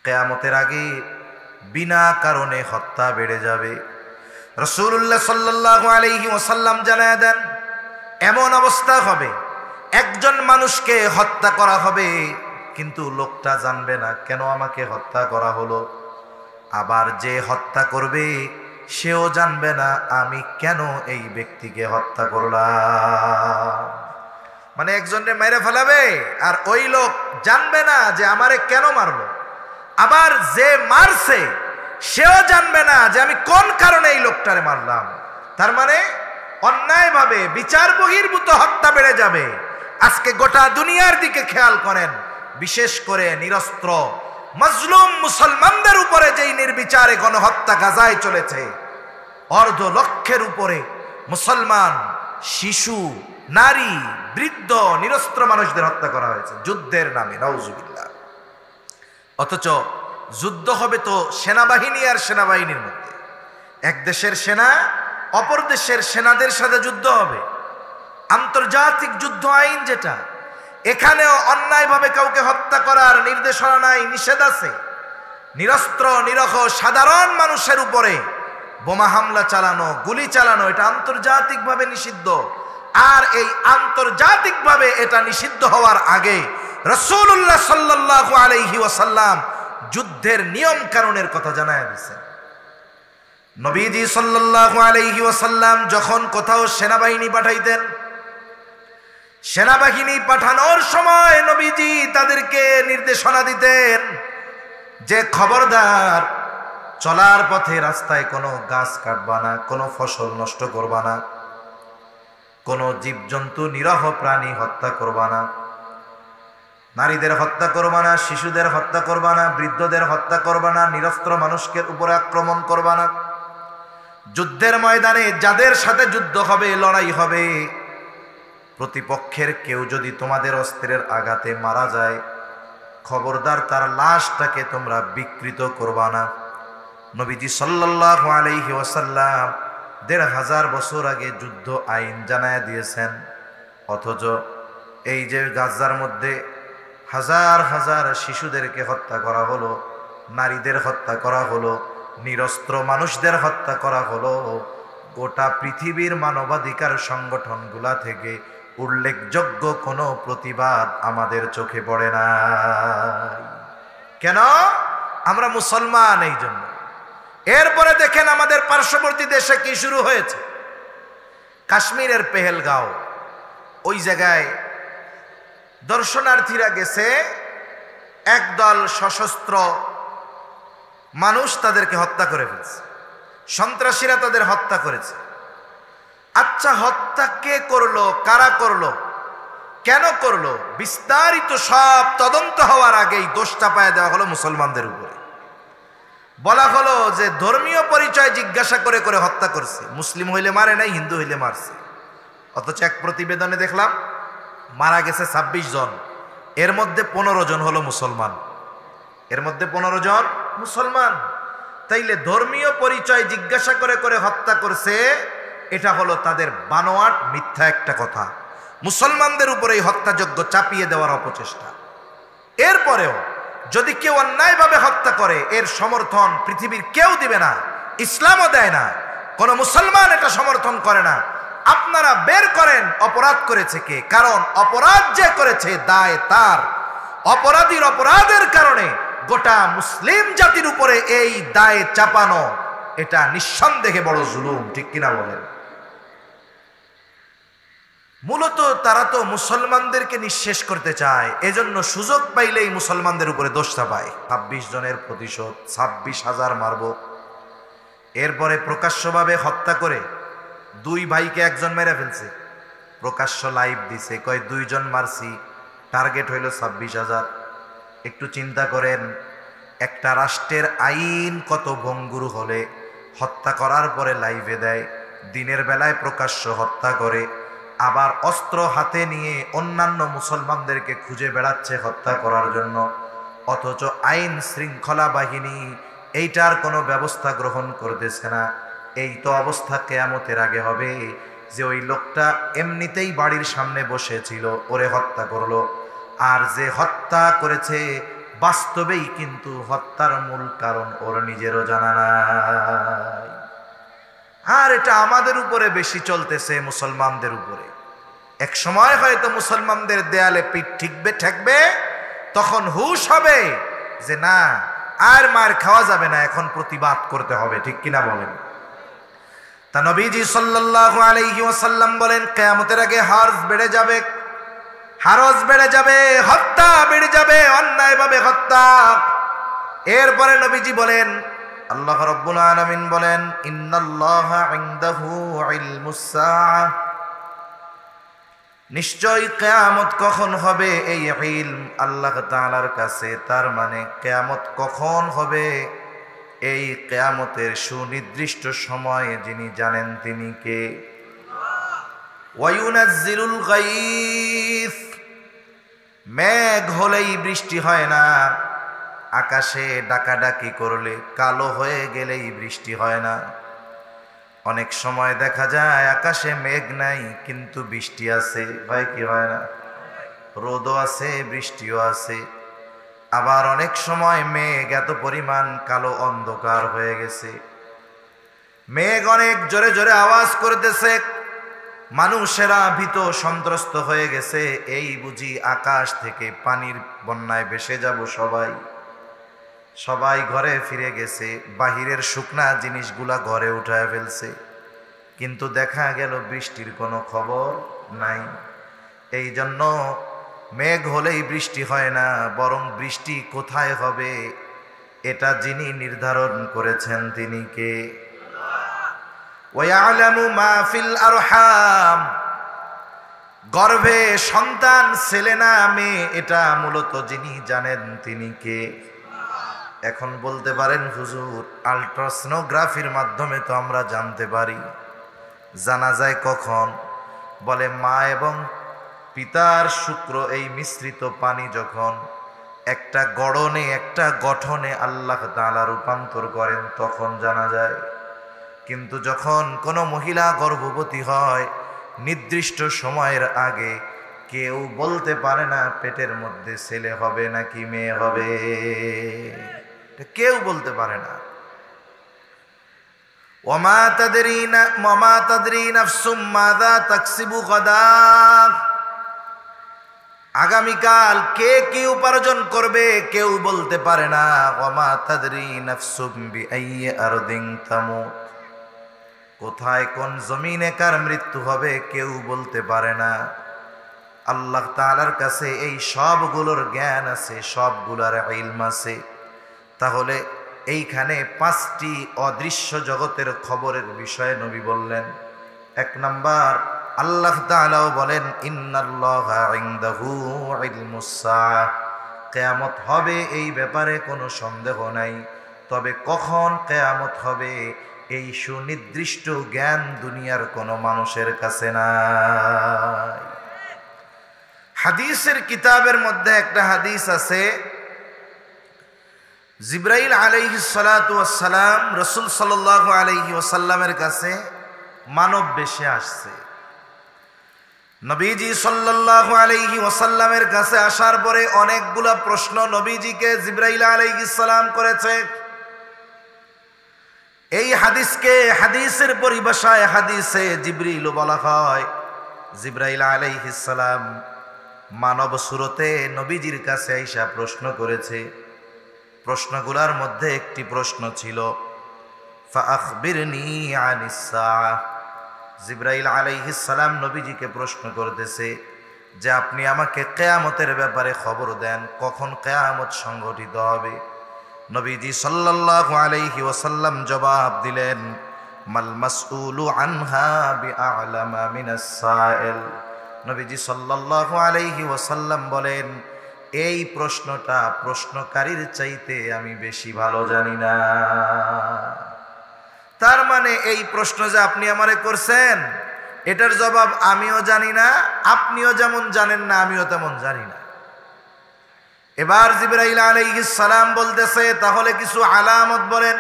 কিয়ামতের আগে বিনা কারণে হত্যা বেড়ে যাবে। রাসূলুল্লাহ সাল্লাল্লাহু আলাইহি ওয়াসাল্লাম জানায় দেন, এমন অবস্থা হবে একজন মানুষকে হত্যা করা হবে কিন্তু লোকটা জানবে না কেন আমাকে হত্যা করা হলো, আবার যে হত্যা করবে সেও জানবে না আমি কেন এই ব্যক্তিকে হত্যা করলাম। মানে একজনকে মেরে ফেলাবে আর ওই লোক জানবে না যে আমারে কেন মারলো, আবার যে মারছে সেও জানবে না যে আমি কোন কারণে এই লোকটারে মারলাম। তার মানে অন্যায়ভাবে বিচার বহির্ভূত হত্যা বেড়ে যাবে। আজকে গোটা দুনিয়ার দিকে খেয়াল করেন, বিশেষ করে নিরস্ত্র মাজলুম মুসলমানদের উপরে যেই নির্বিচারে গণহত্যা গাজায় চলেছে, অর্ধ লক্ষের উপরে মুসলমান, শিশু, নারী, বৃদ্ধ, নিরস্ত্র মানুষদের হত্যা করা হয়েছে যুদ্ধের নামে, নাউজুবিল্লাহ। অথচ যুদ্ধ হবে তো সেনাবাহিনী আর সেনাবাহিনীর মধ্যে, এক দেশের সেনা অপর দেশের সেনাদের সাথে যুদ্ধ হবে। আন্তর্জাতিক যুদ্ধ আইন যেটা, এখানেও অন্যায়ভাবে কাউকে হত্যা করার নির্দেশনা নাই, নিষেধ আছে। নিরস্ত্র নিরহ সাধারণ মানুষের উপরে বোমা হামলা চালানো, গুলি চালানো, এটা আন্তর্জাতিকভাবে নিষিদ্ধ। আর এই আন্তর্জাতিকভাবে এটা নিষিদ্ধ হওয়ার আগে রাসূলুল্লাহ সাল্লাল্লাহু আলাইহি ওয়াসাল্লাম যুদ্ধের নিয়ম কানুনের কথা জানায় দিয়েছেন। নবীজি সাল্লাল্লাহু আলাইহি ওয়াসাল্লাম যখন কোথাও সেনাবাহিনী পাঠাইতেন, সেনাবাহিনী পাঠানোর সময় নবীজি তাদেরকে নির্দেশনা দিতেন যে খবরদার চলার পথে রাস্তায় কোনো গাছ কাটবা না, কোনো ফসল নষ্ট করবা না, কোনো জীবজন্তু নিরহ প্রাণী হত্যা করবা না, নারীদের হত্যা করবা না, শিশুদের হত্যা করবা না, বৃদ্ধদের হত্যা করবা না, নিরস্ত্র মানুষকে উপরে আক্রমণ করবা না। যুদ্ধের ময়দানে যাদের সাথে যুদ্ধ হবে, লড়াই হবে, প্রতিপক্ষের কেউ যদি তোমাদের অস্ত্রের আঘাতে মারা যায়, খবরদার তার লাশটাকে তোমরা বিকৃত করবা না। নবীজি সাল্লাল্লাহু আলাইহি ওয়াসাল্লাম ১৫০০ বছর আগে যুদ্ধ আইন জানায় দিয়েছেন। অথচ এই যে গাজার মধ্যে হাজার হাজার শিশুদেরকে হত্যা করা হলো, নারীদের হত্যা করা হলো, নিরস্ত্র মানুষদের হত্যা করা হলো, গোটা পৃথিবীর মানবাধিকার সংগঠনগুলা থেকে উল্লেখযোগ্য কোনো প্রতিবাদ আমাদের চোখে পড়ে না। কেন? আমরা মুসলমান, এই জন্য। এরপরে দেখেন আমাদের পার্শ্ববর্তী দেশে কি শুরু হয়েছে। কাশ্মীরের পেহেলগাঁও, ওই জায়গায় দর্শনার্থীরা গেছে, একদল সশস্ত্র মানুষ তাদেরকে হত্যা করে ফেলছে, সন্ত্রাসীরা তাদের হত্যা করেছে। আচ্ছা, হত্যা কে করলো, কারা করলো, কেন করলো, বিস্তারিত সব তদন্ত হওয়ার আগেই দোষ চাপায়া দেওয়া হলো মুসলমানদের উপরে। বলা হলো যে ধর্মীয় পরিচয় জিজ্ঞাসা করে করে হত্যা করছে, মুসলিম হইলে মারে নাই, হিন্দু হইলে মারছে। অথচ এক প্রতিবেদনে দেখলাম মারা গেছে ২৬ জন, এর মধ্যে ১৫ জন হলো মুসলমান, এর মধ্যে ১৫ জন মুসলমান। তাইলে ধর্মীয় পরিচয় জিজ্ঞাসা করে করে হত্যা করছে, এটা হলো তাদের বানোয়াট মিথ্যা একটা কথা, মুসলমানদের উপরে এই হত্যাযজ্ঞ চাপিয়ে দেওয়ার অপচেষ্টা। এরপরেও যদি কেউ অন্যায়ভাবে হত্যা করে, এর সমর্থন পৃথিবীর কেউ দিবে না, ইসলামও দেয় না, কোন মুসলমান এটা সমর্থন করে না। আপনারা বের করেন অপরাধ করেছে কে, কারণ অপরাধ যে করেছে দায় তার। অপরাধীর অপরাধের কারণে গোটা মুসলিম জাতির উপরে এই দায় চাপানো, এটা নিঃসন্দেহে বড় জুলুম, ঠিক কিনা বলেন? মূলত তারা তো মুসলমানদেরকে নিঃশেষ করতে চায়, এজন্য সুযোগ পাইলেই মুসলমানদের উপরে দোষ চাপায়। ২৬ জনের প্রতিশোধ, ২৬,০০০ মারব। এরপরে প্রকাশ্যভাবে হত্যা করে ২ ভাইকে একজন মেরে ফেলছে, প্রকাশ্য লাইভ দিছে, কয় ২ জন মারছি, টার্গেট হইল ২৬,০০০। একটু চিন্তা করেন, একটা রাষ্ট্রের আইন কত ভঙ্গুর হলে হত্যা করার পরে লাইভে দেয়, দিনের বেলায় প্রকাশ্য হত্যা করে, আবার অস্ত্র হাতে নিয়ে অন্যান্য মুসলমানদেরকে খুঁজে বেড়াচ্ছে হত্যা করার জন্য। অথচ আইন শৃঙ্খলা বাহিনী এইটার কোনো ব্যবস্থা গ্রহণ করতেছে না। এই তো অবস্থা কিয়ামতের আগে হবে, যে ওই লোকটা এমনিতেই বাড়ির সামনে বসেছিল, ওরে হত্যা করলো, আর যে হত্যা করেছে বাস্তবেই কিন্তু হত্যার মূল কারণ ওর নিজেরও জানা নাই। আর এটা আমাদের উপরে বেশি চলতেছে, মুসলমানদের উপরে। এক সময় হয়তো মুসলমানদের দেয়ালে পিঠ ঠেকবে, তখন হুশ হবে যে না, আর মার খাওয়া যাবে না, এখন প্রতিবাদ করতে হবে। ঠিক কিনা বলেন? তা নবীজি সাল্লাল্লাহু আলাইহি ওয়াসাল্লাম বলেন, কিয়ামতের আগে হারজ বেড়ে যাবে, হত্যা বেড়ে যাবে, অন্যায়ভাবে হত্যা। এরপরে নবীজি বলেন, আল্লাহ রাব্বুল আলামিন বলেন, ইন্নাল্লাহা ইনদাহু ইলমুস সাআহ, নিশ্চয় কিয়ামত কখন হবে এই ইলম আল্লাহ তাআলার কাছে। তার মানে কিয়ামত কখন হবে, এই কিয়ামতের সুনির্দিষ্ট সময়ে যিনি জানেন তিনি কে? ওয়ায়ুনাজ্জিলুল গায়স, মেঘ হলেই বৃষ্টি হয় না, আকাশে ডাকাডাকি করলে কালো হয়ে গেলেই বৃষ্টি হয় না। অনেক সময় দেখা যায় আকাশে মেঘ নাই কিন্তু বৃষ্টি আছে, হয় কি হয় না? রোদও আছে, বৃষ্টিও আছে। আবার অনেক সময় মেঘ এত পরিমাণ কালো অন্ধকার হয়ে গেছে, মেঘ অনেক জোরে জোরে আওয়াজ করতেছে, মানুষেরা ভীত সন্ত্রস্ত হয়ে গেছে, এই বুঝি আকাশ থেকে পানির বন্যায় ভেসে যাব সবাই ঘরে ফিরে গেছে, বাহিরের শুকনা জিনিসগুলা ঘরে উঠায় ফেলছে, কিন্তু দেখা গেল বৃষ্টির কোনো খবর নাই। এই জন্য মেঘ হলেই বৃষ্টি হয় না, বরং বৃষ্টি কোথায় হবে এটা যিনি নির্ধারণ করেছেন তিনি কে? ওয়ায়ালামু মা ফিল আরহাম, গর্ভে সন্তান ছেলে না মেয়ে এটা মূলত যিনি জানেন তিনি কে? এখন বলতে পারেন হুজুর, আল্ট্রাসোনোগ্রাফির মাধ্যমে তো আমরা জানতে পারি। জানা যায় কখন? বলে মা এবং পিতার শুক্র এই মিশ্রিত পানি যখন একটা গড়নে, একটা গঠনে আল্লাহ তাআলা রূপান্তর করেন তখন জানা যায়। কিন্তু যখন কোনো মহিলা গর্ভবতী হয়, নির্দিষ্ট সময়ের আগে কেউ বলতে পারে না পেটের মধ্যে ছেলে হবে নাকি মেয়ে হবে, কেউ বলতে পারে না। ওমা তাদরি নাফসুম মাযা তাকসিবু গাদা, আগামীকাল কে কি উপার্জন করবে কেউ বলতে পারে না। ওমা তাদরি নাফসুম বিআইয়ি আরদিন তামুত, কোথায় কোন জমিনে কার মৃত্যু হবে কেউ বলতে পারে না। আল্লাহ তাআলার কাছে এই সবগুলোর জ্ঞান আছে, সবগুলোর ইলম আছে। তাহলে এইখানে 5টি অদৃশ্য জগতের খবরের বিষয়ে নবী বললেন। 1 নাম্বার, আল্লাহ তাআলাও বলেন ইন্নাল্লাহা ইনদাহু ইলমুস সাআহ, কিয়ামত হবে এই ব্যাপারে কোনো সন্দেহ নাই, তবে কখন কিয়ামত হবে এই সুনির্দিষ্ট জ্ঞান দুনিয়ার কোনো মানুষের কাছে নাই। হাদিসের কিতাবের মধ্যে একটা হাদিস আছে, জিবরাইল আলাইহিস সালাতু ওয়াস সালাম রাসূল সাল্লাল্লাহু আলাইহি ওয়াসাল্লামের কাছে মানব বেশে আসছে। নবীজি সাল্লাল্লাহু আলাইহি ওয়াসাল্লামের কাছে আসার পরে অনেকগুলা প্রশ্ন নবীজিকে জিবরাইল আলাইহিস সালাম করেছে। এই হাদিসকে হাদিসের পরিভাষায় হাদিসে জিবরিল বলা হয়। জিবরাইল আলাইহিস সালাম মানব সুরতে নবীজির কাছে আইসা প্রশ্ন করেছে। প্রশ্নগুলোর মধ্যে একটি প্রশ্ন ছিল ফাআখবিরনি আনিস সাআহ। জিবরাইল আলাইহিস সালাম নবীজিকে প্রশ্ন করতেছে যে আপনি আমাকে কিয়ামতের ব্যাপারে খবর দেন, কখন কিয়ামত সংঘটিত হবে। নবীজি সাল্লাল্লাহু আলাইহি ওয়াসাল্লাম জবাব দিলেন মাল মাসউলু আনহা বিআলামা মিনাস সাইল। নবীজি সাল্লাল্লাহু আলাইহি ওয়াসাল্লাম বলেন এই প্রশ্নটা প্রশ্নকারীর চাইতে আমি বেশি ভালো জানি না। তার মানে এই প্রশ্ন যে আপনি আমারে করছেন এটার জবাব আমিও জানি না, আপনিও যেমন জানেন না আমিও তেমন জানি না। এবার জিবরাইল আলাইহিস সালাম বলতেছে তাহলে কিছু আলামত বলেন,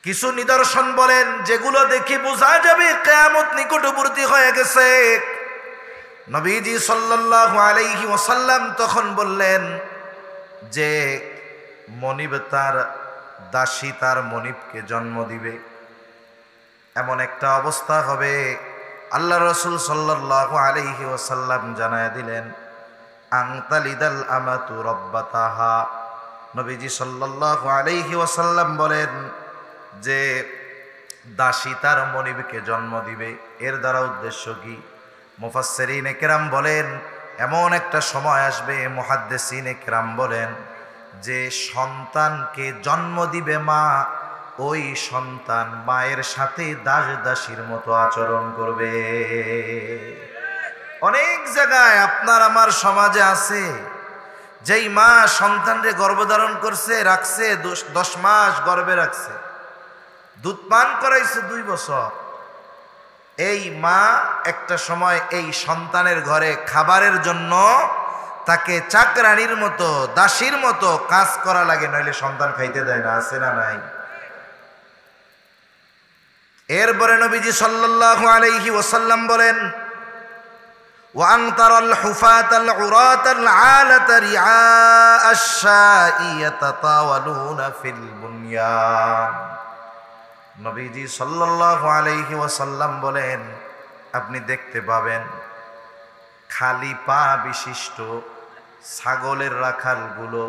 কিছু নিদর্শন বলেন যেগুলো দেখে বোঝা যাবে কিয়ামত নিকটবর্তী হয়ে গেছে। নবীজি সাল্লাল্লাহু আলাইহি ওয়াসাল্লাম তখন বললেন যে মনিব তার দাসী তার মনিবকে জন্ম দিবে, এমন একটা অবস্থা হবে। আল্লাহ রাসূল সাল্লাল্লাহু আলাইহি ওয়াসাল্লাম জানায় দিলেন আনতালিদাল আমাতু রাব্বাতাহা। নবীজি সাল্লাল্লাহু আলাইহি ওয়াসাল্লাম বলেন যে দাসী তার মনিবকে জন্ম দিবে। এর দ্বারা উদ্দেশ্য কি? মুফাসসিরিনে কেরাম বলেন এমন একটা সময় আসবে, মুহাদ্দিসিনে কেরাম বলেন যে সন্তানকে জন্ম দিবে মা, ওই সন্তান মায়ের সাথে দাস দাসীর মতো আচরণ করবে। অনেক জায়গায় আপনার আমার সমাজে আছে যেই মা সন্তানরে গর্ভধারণ করছে, রাখছে 10 মাস গর্ভে রাখছে, দুধ পান করাইছে 2 বছর। এই মা একটা সময় এই সন্তানের ঘরে খাবারের জন্য তাকে চাকরানির মতো দাসীর মতো কাজ করা লাগে, নইলে সন্তান খাইতে দেয় না। আছে না নাই? এরপরে নবীজি সাল্লাল্লাহু আলাইহি ওয়াসাল্লাম বলেন ওয়ান তারাল হুফাতাল উরাতাল আলাতা রিআ আশ-শাই ইয়াতাতাওয়ালুনা ফিল বুনয়ান। নবীজি সাল্লাল্লাহু আলাইহি ওয়াসাল্লাম বলেন আপনি দেখতে পাবেন খালি পা বিশিষ্ট ছাগলের রাখালগুলো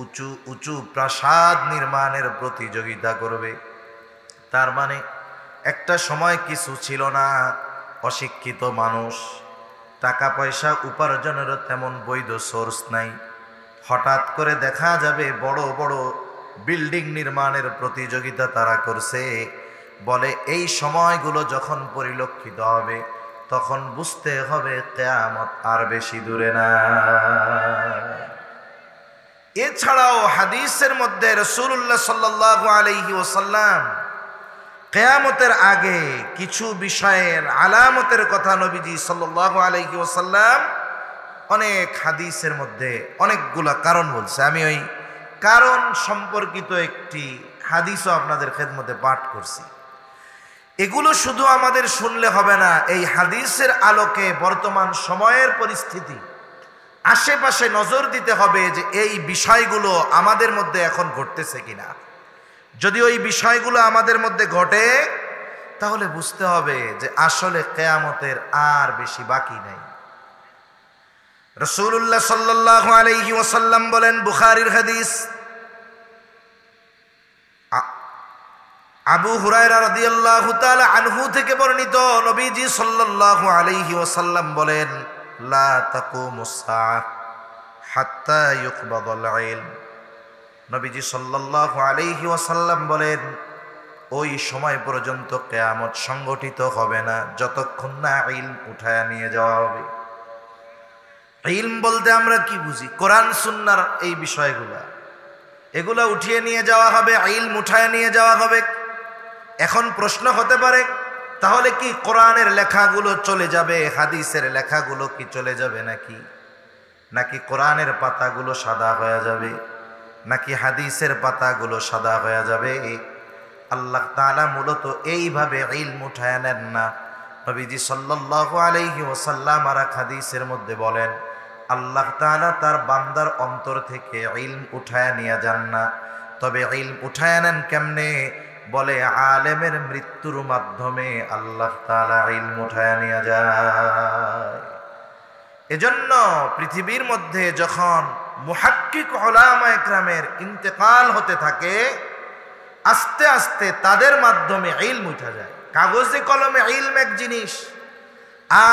উঁচু উঁচু প্রাসাদ নির্মাণের প্রতিযোগিতা করবে। তার মানে একটা সময় কিছু ছিল না, অশিক্ষিত মানুষ, টাকা পয়সা উপার্জনেরও তেমন বৈধ সোর্স নাই। হঠাৎ করে দেখা যাবে বড় বড় বিল্ডিং নির্মাণের প্রতিযোগিতা তারা করছে। বলে এই সময়গুলো যখন পরিলক্ষিত হবে তখন বুঝতে হবে কিয়ামত আর বেশি দূরে না। এছাড়াও হাদিসের মধ্যে রাসূলুল্লাহ সাল্লাল্লাহু আলাইহি ওয়াসাল্লাম কিয়ামতের আগে কিছু বিষয়ের আলামতের কথা নবীজি সাল্লাল্লাহু আলাইহি ওয়াসাল্লাম অনেক হাদিসের মধ্যে অনেকগুলা কারণ বলছে। আমি ওই কারণ সম্পর্কিত একটি হাদিসও আপনাদের খেদমতে পাঠ করছি। এগুলো শুধু আমাদের শুনলে হবে না, এই হাদিসের আলোকে বর্তমান সময়ের পরিস্থিতি আশেপাশে নজর দিতে হবে যে এই বিষয়গুলো আমাদের মধ্যে এখন ঘটতেছে কিনা। যদি ওই বিষয়গুলো আমাদের মধ্যে ঘটে তাহলে বুঝতে হবে যে আসলে কিয়ামতের আর বেশি বাকি নাই। রাসূলুল্লাহ সাল্লাল্লাহু আলাইহি ওয়াসাল্লাম বলেন, বুখারীর হাদিস, আবু হুরায়রা রাদিয়াল্লাহু তাআলা আনহু থেকে বর্ণিত, নবীজি সাল্লাল্লাহু আলাইহি ওয়াসাল্লাম বলেন লা তাকুমুস সাআহ হাত্তা ইউকবাদাল ইলম। নবীজি সাল্লাল্লাহু আলাইহি ওয়াসাল্লাম বলেন ওই সময় পর্যন্ত কিয়ামত সংগঠিত হবে না যতক্ষণ না ইলম উঠায় নিয়ে যাওয়া হবে। ইলম বলতে আমরা কি বুঝি? কোরআন সুন্নাহর এই বিষয়গুলা, এগুলা উঠিয়ে নিয়ে যাওয়া হবে, ইলম উঠায় নিয়ে যাওয়া হবে। এখন প্রশ্ন হতে পারে তাহলে কি কোরআনের লেখাগুলো চলে যাবে, হাদিসের লেখাগুলো কি চলে যাবে নাকি কোরআনের পাতাগুলো সাদা হয়ে যাবে, নাকি হাদিসের পাতাগুলো সাদা হয়ে যাবে? আল্লাহ তাআলা মূলত এইভাবে ইলম উঠায় নেন না। নবীজি সাল্লাল্লাহু আলাইহি ওয়াসাল্লাম আর হাদিসের মধ্যে বলেন আল্লাহ তাআলা তার বান্দার অন্তর থেকে ইলম উঠায় নিয়ে যান না। তবে ইলম উঠায় নেন কেমনে? বলে আলেমের মৃত্যুর মাধ্যমে আল্লাহ তাআলা ইলম উঠায় নিয়ে যায়। এজন্য পৃথিবীর মধ্যে যখন মুহাক্কিক উলামা ইকরামের ইন্তেকাল হতে থাকে আস্তে আস্তে তাদের মাধ্যমে ইলম উঠা যায়। কাগজে কলমে ইলম এক জিনিস,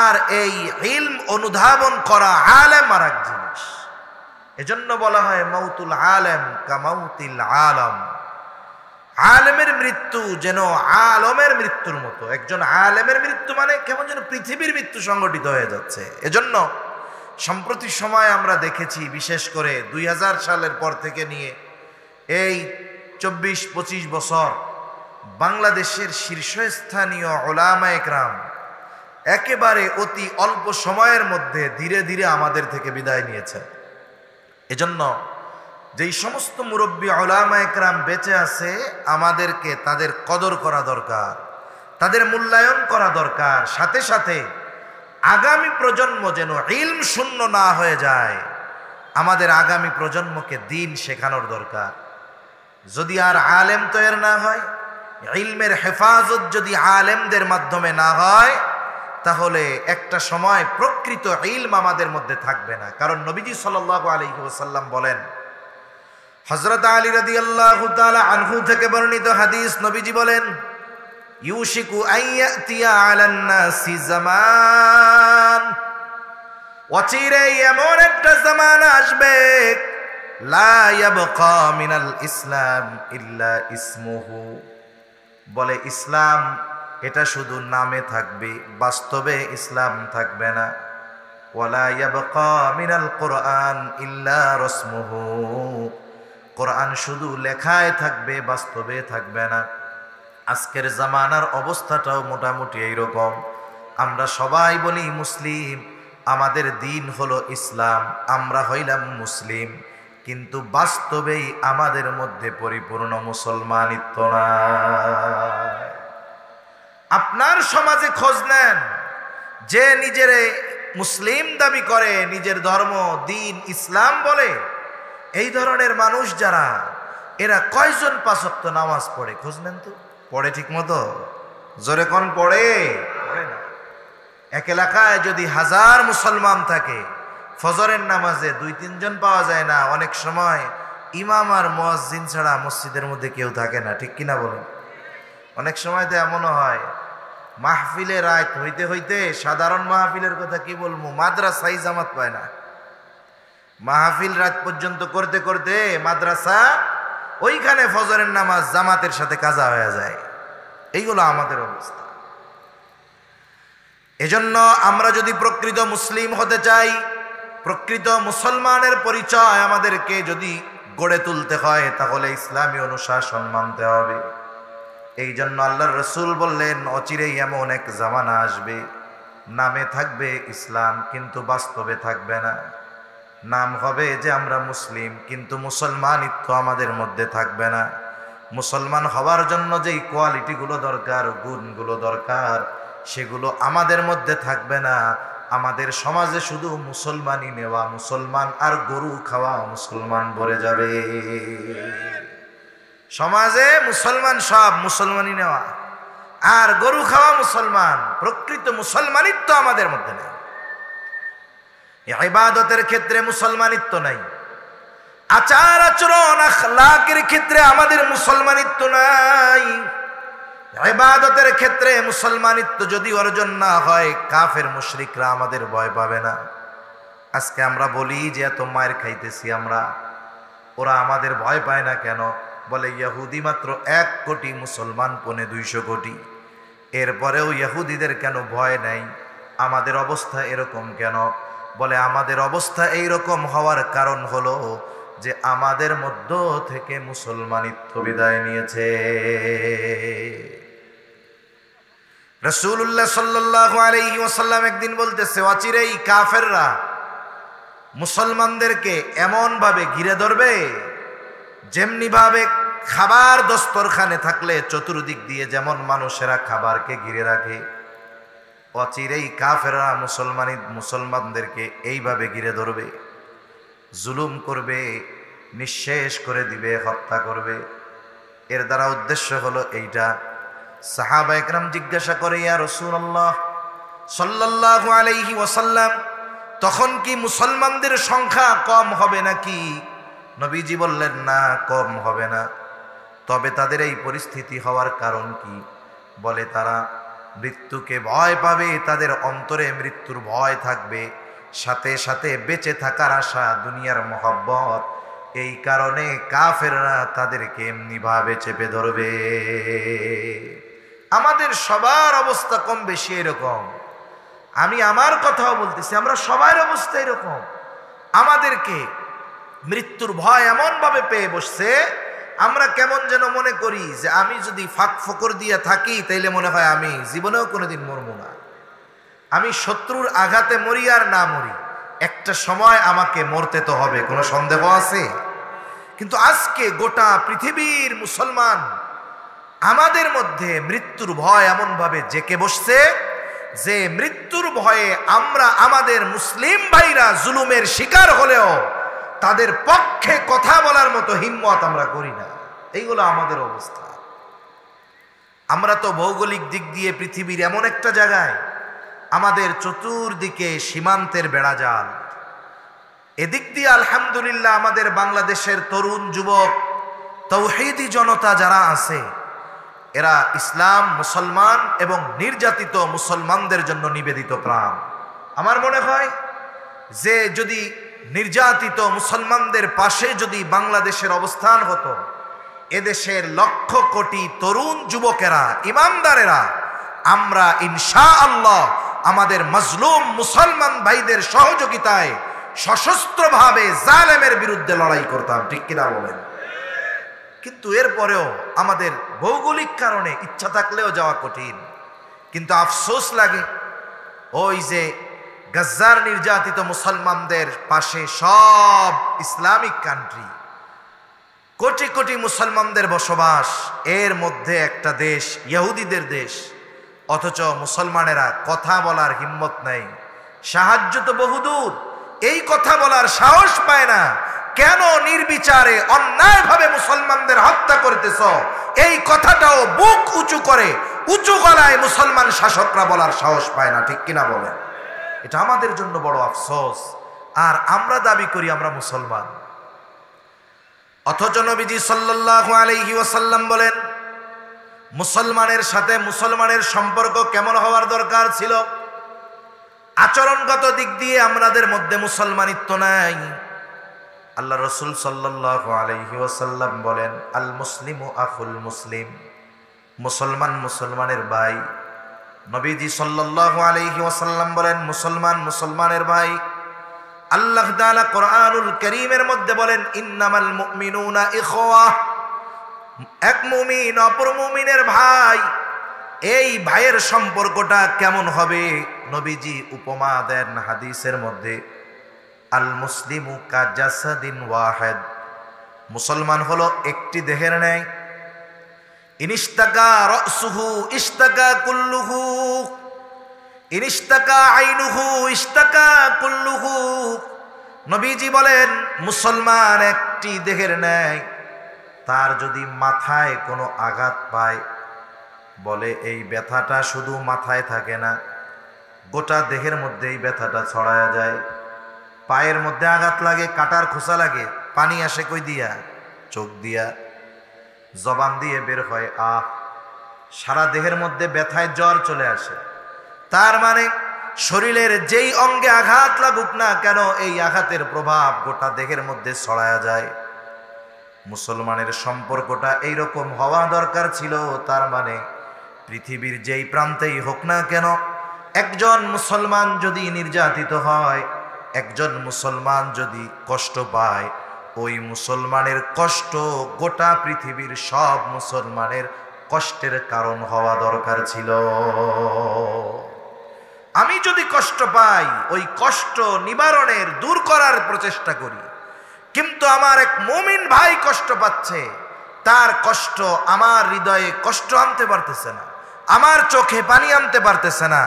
আর এই ইলম অনুধাবন করা আলেম আর এক জিনিস। এজন্য বলা হয় মাউতুল আলেম কামাউতিল আলম। আলেমের মৃত্যু যেন আলমের মৃত্যুর মতো। একজন আলেমের মৃত্যু মানে কেমন যেন পৃথিবীর মৃত্যু সংগঠিত হয়ে যাচ্ছে। এজন্য সম্প্রতি সময় আমরা দেখেছি, বিশেষ করে 2000 সালের পর থেকে নিয়ে এই 24-25 বছর বাংলাদেশের শীর্ষস্থানীয় উলামা ইকরাম একেবারে অতি অল্প সময়ের মধ্যে ধীরে ধীরে আমাদের থেকে বিদায় নিয়েছে। এজন্য যেই সমস্ত মুরব্বী উলামা ইকরাম বেঁচে আছে আমাদেরকে তাদের কদর করা দরকার, তাদের মূল্যায়ন করা দরকার। সাথে সাথে আগামী প্রজন্ম যেন ইলম শূন্য না হয়ে যায়। আমাদের আগামী প্রজন্মকে দিন শেখানোর দরকার। যদি আর আলেম তৈরি না হয়, ইলমের হেফাজত যদি আলেমদের মাধ্যমে না হয়, তাহলে একটা সময় প্রকৃত ইলম আমাদের মধ্যে থাকবে না। কারণ নবীজি সাল্লাল্লাহু আলাইহি ওয়াসাল্লাম বলেন, হযরত আলী রাদিয়াল্লাহু তাআলা আনহু থেকে বর্ণিত হাদিস, নবীজি বলেন, ইউশিকু আইয়াতিয়া আলান নাসি জামান, অচিরেই এমন একটা জামানা আসবে, লা ইয়াবকা মিনাল ইসলাম ইল্লা ইসমুহু, বলে ইসলাম এটা শুধু নামে থাকবে, বাস্তবে ইসলাম থাকবে না। ওয়ালা ইয়াবকা মিনাল কুরআন ইল্লা রাসমুহু, কোরআন শুধু লেখায় থাকবে, বাস্তবে থাকবে না। আজকের জামানার অবস্থাটাও মোটামুটি এইরকম। আমরা সবাই বলি মুসলিম, আমাদের দিন হলো ইসলাম, আমরা হইলাম মুসলিম, কিন্তু বাস্তবেই আমাদের মধ্যে পরিপূর্ণ মুসলমানিত্ব নাই। আপনার সমাজে খোঁজ নেন, যে নিজেরে মুসলিম দাবি করে, নিজের ধর্ম দিন ইসলাম বলে, এই ধরনের মানুষ যারা, এরা কয়জন পাঁচ ওয়াক্ত নামাজ পড়ে? খোঁজ নেন তো। পড়ে ঠিক মতো? জোরে কোন পড়ে? পড়ে না। এক এলাকায় যদি 1000 মুসলমান থাকে, ফজরের নামাজে 2-3 জন পাওয়া যায় না। অনেক সময় ইমাম আর মুয়াজ্জিন ছাড়া মসজিদের মধ্যে কেউ থাকে না, ঠিক কিনা বলেন? অনেক সময় তো এমনও হয়, মাহফিলে রাত হইতে হইতে, সাধারণ মাহফিলের কথা কি বলবো, মাদ্রাসায় জামাত পায় না। মাহফিল রাত পর্যন্ত করতে করতে মাদ্রাসা, ওইখানে ফজরের নামাজ জামাতের সাথে কাজা হয়ে যায়। এইগুলো আমাদের অবস্থা। এজন্য আমরা যদি প্রকৃত মুসলিম হতে চাই, প্রকৃত মুসলমানের পরিচয় আমাদেরকে যদি গড়ে তুলতে হয়, তাহলে ইসলামী অনুশাসন মানতে হবে। এই জন্য আল্লাহর রাসূল বললেন, অচিরেই এমন এক জামানা আসবে, নামে থাকবে ইসলাম কিন্তু বাস্তবে থাকবে না। নাম হবে যে আমরা মুসলিম, কিন্তু মুসলমানিত্ব আমাদের মধ্যে থাকবে না। মুসলমান হওয়ার জন্য যেই কোয়ালিটিগুলো দরকার, গুণগুলো দরকার, সেগুলো আমাদের মধ্যে থাকবে না। আমাদের সমাজে শুধু মুসলমানই নেওয়া, মুসলমান আর গরু খাওয়া মুসলমান ভরে যাবে। সমাজে মুসলমান, সব মুসলমানই নেওয়া আর গরু খাওয়া মুসলমান। প্রকৃত মুসলমানিত্ব আমাদের মধ্যে নেই। ইবাদতের ক্ষেত্রে মুসলমানিত্ব নাই, আচার আচরণ আখলাকের ক্ষেত্রে আমাদের মুসলমানিত্ব নাই। ইবাদতের ক্ষেত্রে মুসলমানিত্ব যদি অর্জন না হয়, কাফের মুশরিকরা আমাদের ভয় পাবে না। আজকে আমরা বলি যে এত মায়ের খাইতেছি আমরা, ওরা আমাদের ভয় পায় না কেন? বলে ইহুদি মাত্র 1 কোটি, মুসলমান 250 কোটি। এরপরেও ইহুদিদের কেন ভয় নাই? আমাদের অবস্থা এরকম কেন? বলে আমাদের অবস্থা এইরকম হওয়ার কারণ হলো যে আমাদের মধ্য থেকে মুসলমানিত্ব বিদায় নিয়েছে। রাসূলুল্লাহ সাল্লাল্লাহু আলাইহি ওয়াসাল্লাম একদিন বলতেছে, অচিরেই কাফেররা মুসলমানদেরকে এমন ভাবে ঘিরে ধরবে, যেমনি ভাবে খাবার দস্তরখানে থাকলে চতুর্দিক দিয়ে যেমন মানুষেরা খাবারকে ঘিরে রাখে, অচিরেই কাফেররা মুসলমানদেরকে এইভাবে ঘিরে ধরবে, জুলুম করবে, নিঃশেষ করে দিবে, হত্যা করবে। এর দ্বারা উদ্দেশ্য হলো এইটা। সাহাবা একরাম জিজ্ঞাসা করে, ইয়া রাসূলুল্লাহ সাল্লাল্লাহু আলাইহি ওয়াসাল্লাম, তখন কি মুসলমানদের সংখ্যা কম হবে নাকি? নবীজি বললেন, না, কম হবে না। তবে তাদের এই পরিস্থিতি হওয়ার কারণ কি? বলে তারা মৃত্যুকে ভয় পাবে, তাদের অন্তরে মৃত্যুর ভয় থাকবে, সাথে সাথে বেঁচে থাকার আশা, দুনিয়ার মহব্বত। এই কারণে কাফেররা তাদেরকে এমনি ভাবে চেপে ধরবে। আমাদের সবার অবস্থা কম বেশি এরকম। আমি আমার কথাও বলতেছি, আমরা সবার অবস্থা এরকম। আমাদেরকে মৃত্যুর ভয় এমন ভাবে পেয়ে বসছে, আমরা কেমন যেন মনে করি যে আমি যদি ফাঁক ফোকর দিয়ে থাকি, তাইলে মনে হয় আমি জীবনেও কোনোদিন মরবো না। আমি শত্রুর আঘাতে মরি আর না মরি, একটা সময় আমাকে মরতে তো হবে, কোনো সন্দেহ আছে? কিন্তু আজকে গোটা পৃথিবীর মুসলমান, আমাদের মধ্যে মৃত্যুর ভয় এমন ভাবে জেকে বসছে যে মৃত্যুর ভয়ে আমরা আমাদের মুসলিম ভাইরা জুলুমের শিকার হলেও তাদের পক্ষে কথা বলার মতো হিম্মত আমরা করি না। এইগুলো আমাদের অবস্থা। আমরা তো ভৌগোলিক দিক দিয়ে পৃথিবীর এমন একটা জায়গায়, আমাদের চতুর্দিকে সীমান্তের বেড়াজাল। এদিক দিয়ে আলহামদুলিল্লাহ আমাদের বাংলাদেশের তরুণ যুবক তৌহিদি জনতা যারা আছে, এরা ইসলাম, মুসলমান এবং নির্যাতিত মুসলমানদের জন্য নিবেদিত প্রাণ। আমার মনে হয় যে যদি নির্যাতিত মুসলমানদের পাশে যদি বাংলাদেশের অবস্থান হতো, এদেশের লক্ষ কোটি তরুণ যুবকেরা, ইমানদারেরা, আমরা ইনশাআল্লাহ আমাদের মজলুম মুসলমান ভাইদের সহযোগিতায় সশস্ত্রভাবে জালেমের বিরুদ্ধে লড়াই করতাম। ঠিক কিনা বলেন? কিন্তু এরপরেও আমাদের ভৌগোলিক কারণে ইচ্ছা থাকলেও যাওয়া কঠিন। কিন্তু আফসোস লাগে, ওই যে গাজ্জার নির্যাতিত মুসলমানদের পাশে সব ইসলামিক কান্ট্রি, কোটি কোটি মুসলমানদের বসবাস, এর মধ্যে একটা দেশ ইহুদিদের দেশ, অথচ মুসলমানেরা কথা বলার হিম্মত নাই। সাহায্য তো বহুদূর, এই কথা বলার সাহস পায় না। কেন নির্বিচারে অন্যায়ভাবে মুসলমানদের হত্যা করতেছ, এই কথাটাও বুক উঁচু করে উঁচু গলায় মুসলমান শাসকরা বলার সাহস পায় না। ঠিক কিনা বলেন? এটা আমাদের জন্য বড় আফসোস। আর আমরা দাবি করি আমরা মুসলমান, অথচ নবীজি সাল্লাল্লাহু আলাইহি ওয়াসাল্লাম বলেন মুসলমানের সাথে মুসলমানের সম্পর্ক কেমন হওয়ার দরকার ছিল। আচরণগত দিক দিয়ে আমাদের মধ্যে মুসলমানিত্ব নাই। আল্লাহ রসুল সাল্লাল্লাহু আলাইহি ওয়াসাল্লাম বলেন আল মুসলিমু আখুল মুসলিম, মুসলমান মুসলমানের ভাই। নবীজি সাল্লাল্লাহু আলাইহি ওয়াসাল্লাম বলেন মুসলমান মুসলমানের ভাই। আল্লাহ তাআলা কোরআনুল কারীমের মধ্যে বলেন ইন্নামাল মুমিনুনা ইখওয়া, এক মুমিন অপর মুমিনের ভাই। এই ভাইয়ের সম্পর্কটা কেমন হবে? নবীজি উপমা দেন হাদিসের মধ্যে, আল মুসলিমু কাজাসাদিন ওয়াহিদ, মুসলমান হলো একটি দেহের ন্যায়। ইনিস্তাকা রাসুহু ইস্তাকা কুল্লুহু, ইনিস্তাকা আইনুহু ইস্তাকা কুল্লুহু। নবীজি বলেন মুসলমান একটি দেহের ন্যায়, তার যদি মাথায় কোনো আঘাত পায়, বলে এই ব্যথাটা শুধু মাথায় থাকে না, গোটা দেহের মধ্যে এই ব্যথাটা ছড়ায়া যায়। পায়ের মধ্যে আঘাত লাগে, কাটার খোসা লাগে, পানি আসে কই দিয়া? চোখ দিয়া, জবান দিয়ে বের হয় আহ, সারা দেহের মধ্যে ব্যথায় জ্বর চলে আসে। তার মানে শরীরের যেই অঙ্গে আঘাত লাগুক না কেন, এই আঘাতের প্রভাব গোটা দেহের মধ্যে ছড়ায়া যায়। মুসলমানের সম্পর্কটা এইরকম হওয়া দরকার ছিল। তার মানে পৃথিবীর যেই প্রান্তেই হোক না কেন, একজন মুসলমান যদি নির্যাতিত হয়, একজন মুসলমান যদি কষ্ট পায়, ওই মুসলমানের কষ্ট গোটা পৃথিবীর সব মুসলমানের কষ্টের কারণ হওয়া দরকার ছিল। আমি যদি কষ্ট পাই, ওই কষ্ট নিবারণের, দূর করার প্রচেষ্টা করি। কিন্তু আমার এক মুমিন ভাই কষ্ট পাচ্ছে, তার কষ্ট আমার হৃদয়ে কষ্ট আনতে পারতেছে না, আমার চোখে পানি আনতে পারতেছে না।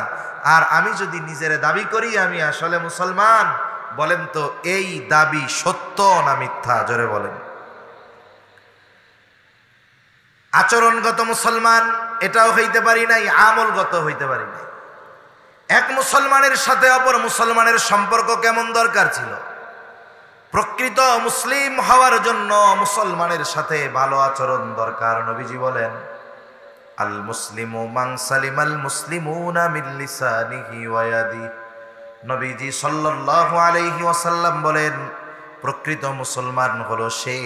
আর আমি যদি নিজের দাবি করি আমি আসলে মুসলমান, বলেন তো এই দাবি সত্য না মিথ্যা? জোরে বলেন। আচরণগত মুসলমান এটাও হইতে পারি নাই, আমলগত হইতে পারি নাই। এক মুসলমানের সাথে অপর মুসলমানের সম্পর্ক কেমন দরকার ছিল? প্রকৃত মুসলিম হওয়ার জন্য মুসলমানের সাথে ভালো আচরণ দরকার। নবীজি বলেন আল মুসলিমু মান সালিমাল মুসলিমুনা মিন লিসানিহি ওয়া ইয়াদিহি। নবীজি সাল্লাল্লাহু আলাইহি ওয়াসাল্লাম বলেন প্রকৃত মুসলমান হলো সে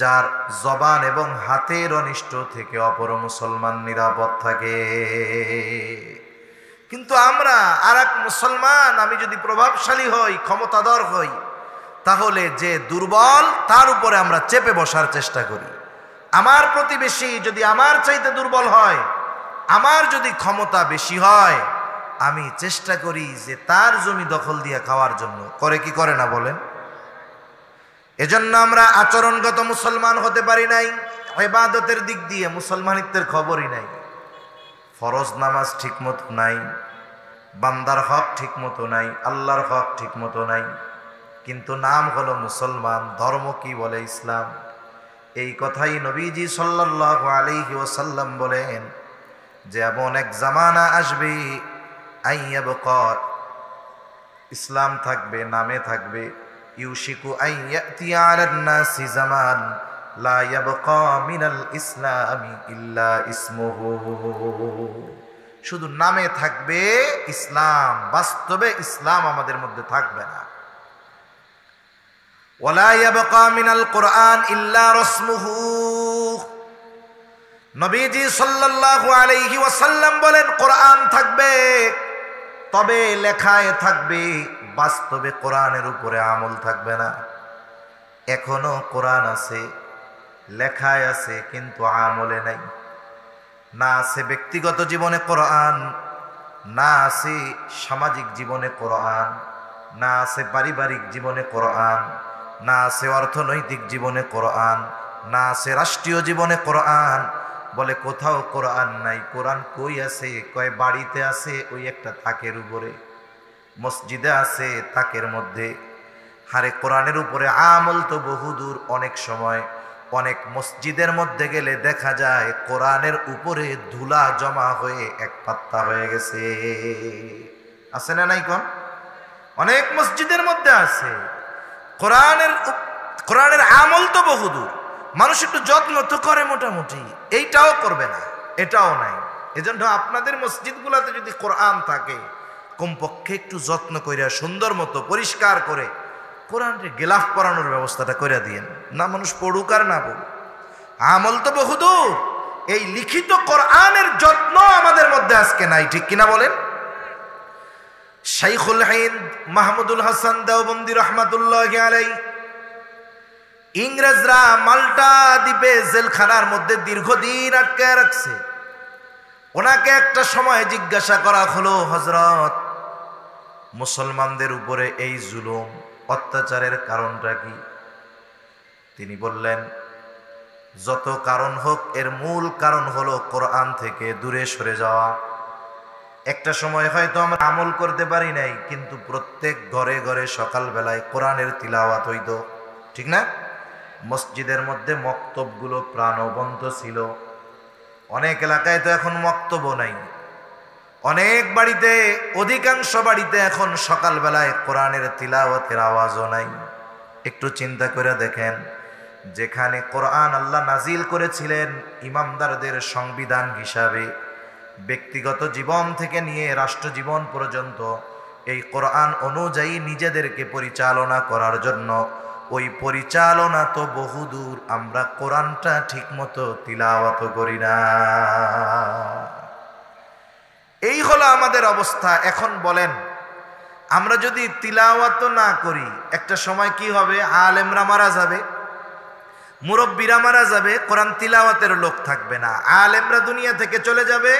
যার জবান এবং হাতের অনিষ্ট থেকে অপর মুসলমান নিরাপদ থাকে। কিন্তু আমরা আর এক মুসলমান, আমি যদি প্রভাবশালী হই, ক্ষমতাধর হই, তাহলে যে দুর্বল তার উপরে আমরা চেপে বসার চেষ্টা করি। আমার প্রতিবেশী যদি আমার চাইতে দুর্বল হয়, আমার যদি ক্ষমতা বেশি হয়, আমি চেষ্টা করি যে তার জমি দখল দিয়ে খাওয়ার জন্য। করে কি করে না বলেন? এজন্য আমরা আচরণগত মুসলমান হতে পারি নাই, ইবাদতের দিক দিয়ে মুসলমানিত্বের খবরই নাই। ফরজ নামাজ ঠিকমতো নাই, বান্দার হক ঠিক মতো নাই, আল্লাহর হক ঠিক মতো নাই, কিন্তু নাম হলো মুসলমান, ধর্ম কি বলে ইসলাম। এই কথাই নবীজি সাল্লাল্লাহু আলাইহি ওয়াসাল্লাম বলেন যে এমন এক জামানা আসবে আইয়াবকা, ইসলাম থাকবে, নামে থাকবে, ইউশিকু আইয়াতি আলান নাসি জামান লা ইয়াবকা মিনাল ইসলামি ইল্লা ইসমুহু, শুধু নামে থাকবে ইসলাম, বাস্তবে ইসলাম আমাদের মধ্যে থাকবে না। ওয়ালা ইয়াবকা মিনাল কুরআন ইল্লা রাসমুহু, নবীজি সাল্লাল্লাহু আলাইহি ওয়াসাল্লাম বলেন কোরআন থাকবে, তবে লেখায় থাকবে, বাস্তবে কোরআনের উপরে আমল থাকবে না। এখনো কোরআন আছে, লেখায় আছে, কিন্তু আমলে নাই। না আছে ব্যক্তিগত জীবনে কোরআন, না আছে সামাজিক জীবনে কোরআন, না আছে পারিবারিক জীবনে কোরআন, না আছে অর্থনৈতিক জীবনে কোরআন, না আছে রাষ্ট্রীয় জীবনে কোরআন। বলে কোথাও কোরআন নাই। কোরআন কই আছে? কয় বাড়িতে আছে, ওই একটা তাকের উপরে, মসজিদে আছে তাকের মধ্যে। হারে কোরআনের উপরে আমল তো বহুদূর। অনেক সময় অনেক মসজিদের মধ্যে গেলে দেখা যায় কোরআনের উপরে ধুলা জমা হয়ে এক পাত্তা হয়ে গেছে। আছে না নাই কোন? অনেক মসজিদের মধ্যে আছে। কোরআনের আমল তো বহুদূর। মানুষ একটু যত্ন তো করে মোটামুটি, এইটাও করবে না, এটাও নাই। এজন্য আপনাদের মসজিদগুলোতে যদি কোরআন থাকে, কমপক্ষে একটু যত্ন কইরা সুন্দর মতো পরিষ্কার করে কোরআনকে গিলাফ পরানোর ব্যবস্থাটা করে দিয়েন। না মানুষ পড়ুক আর না পড়ুক, আমল তো বহুদূর। এই লিখিত কোরআনের যত্ন আমাদের মধ্যে আজকে নাই, ঠিক কিনা বলেন? শাইখুল হিন্দ মাহমুদুল হাসান দেওবন্দি রহমাতুল্লাহি আলাইহি, ইংরেজরা মাল্টা দ্বীপে জেলখানার মধ্যে দীর্ঘদিন আটকে রাখছে। ওনাকে একটা সময় জিজ্ঞাসা করা হলো, হযরত, মুসলমানদের উপরে এই জুলুম অত্যাচারের কারণটা কি? তিনি বললেন, যত কারণ হোক, এর মূল কারণ হলো কোরআন থেকে দূরে সরে যাওয়া। একটা সময় হয়তো আমরা আমল করতে পারি নাই, কিন্তু প্রত্যেক ঘরে ঘরে সকালবেলায় কোরআনের তিলাওয়াত হইত, ঠিক না? মসজিদের মধ্যে মক্তবগুলো প্রাণবন্ত ছিল। অনেক এলাকায় তো এখন মক্তব নাই। অনেক বাড়িতে, অধিকাংশ বাড়িতে এখন সকালবেলায় কোরআনের তিলাওয়াতের আওয়াজও নাই। একটু চিন্তা করে দেখেন, যেখানে কোরআন আল্লাহ নাজিল করেছিলেন ইমামদারদের সংবিধান হিসাবে, ব্যক্তিগত জীবন থেকে নিয়ে রাষ্ট্র জীবন পর্যন্ত এই কোরআন অনুযায়ী নিজেদেরকে পরিচালনা করার জন্য, ওই পরিচালনা তো বহুদূর। আমরা কোরআনটা ঠিক মতো তিলাওয়াত করি না। এই হলো আমাদের অবস্থা। এখন বলেন, আমরা যদি তিলাওয়াত না করি, একটা সময় কি হবে? আলেমরা মারা যাবে, মুরব্বীরা মারা যাবে, কোরআন তিলাওয়াতের লোক থাকবে না। আলেমরা দুনিয়া থেকে চলে যাবে,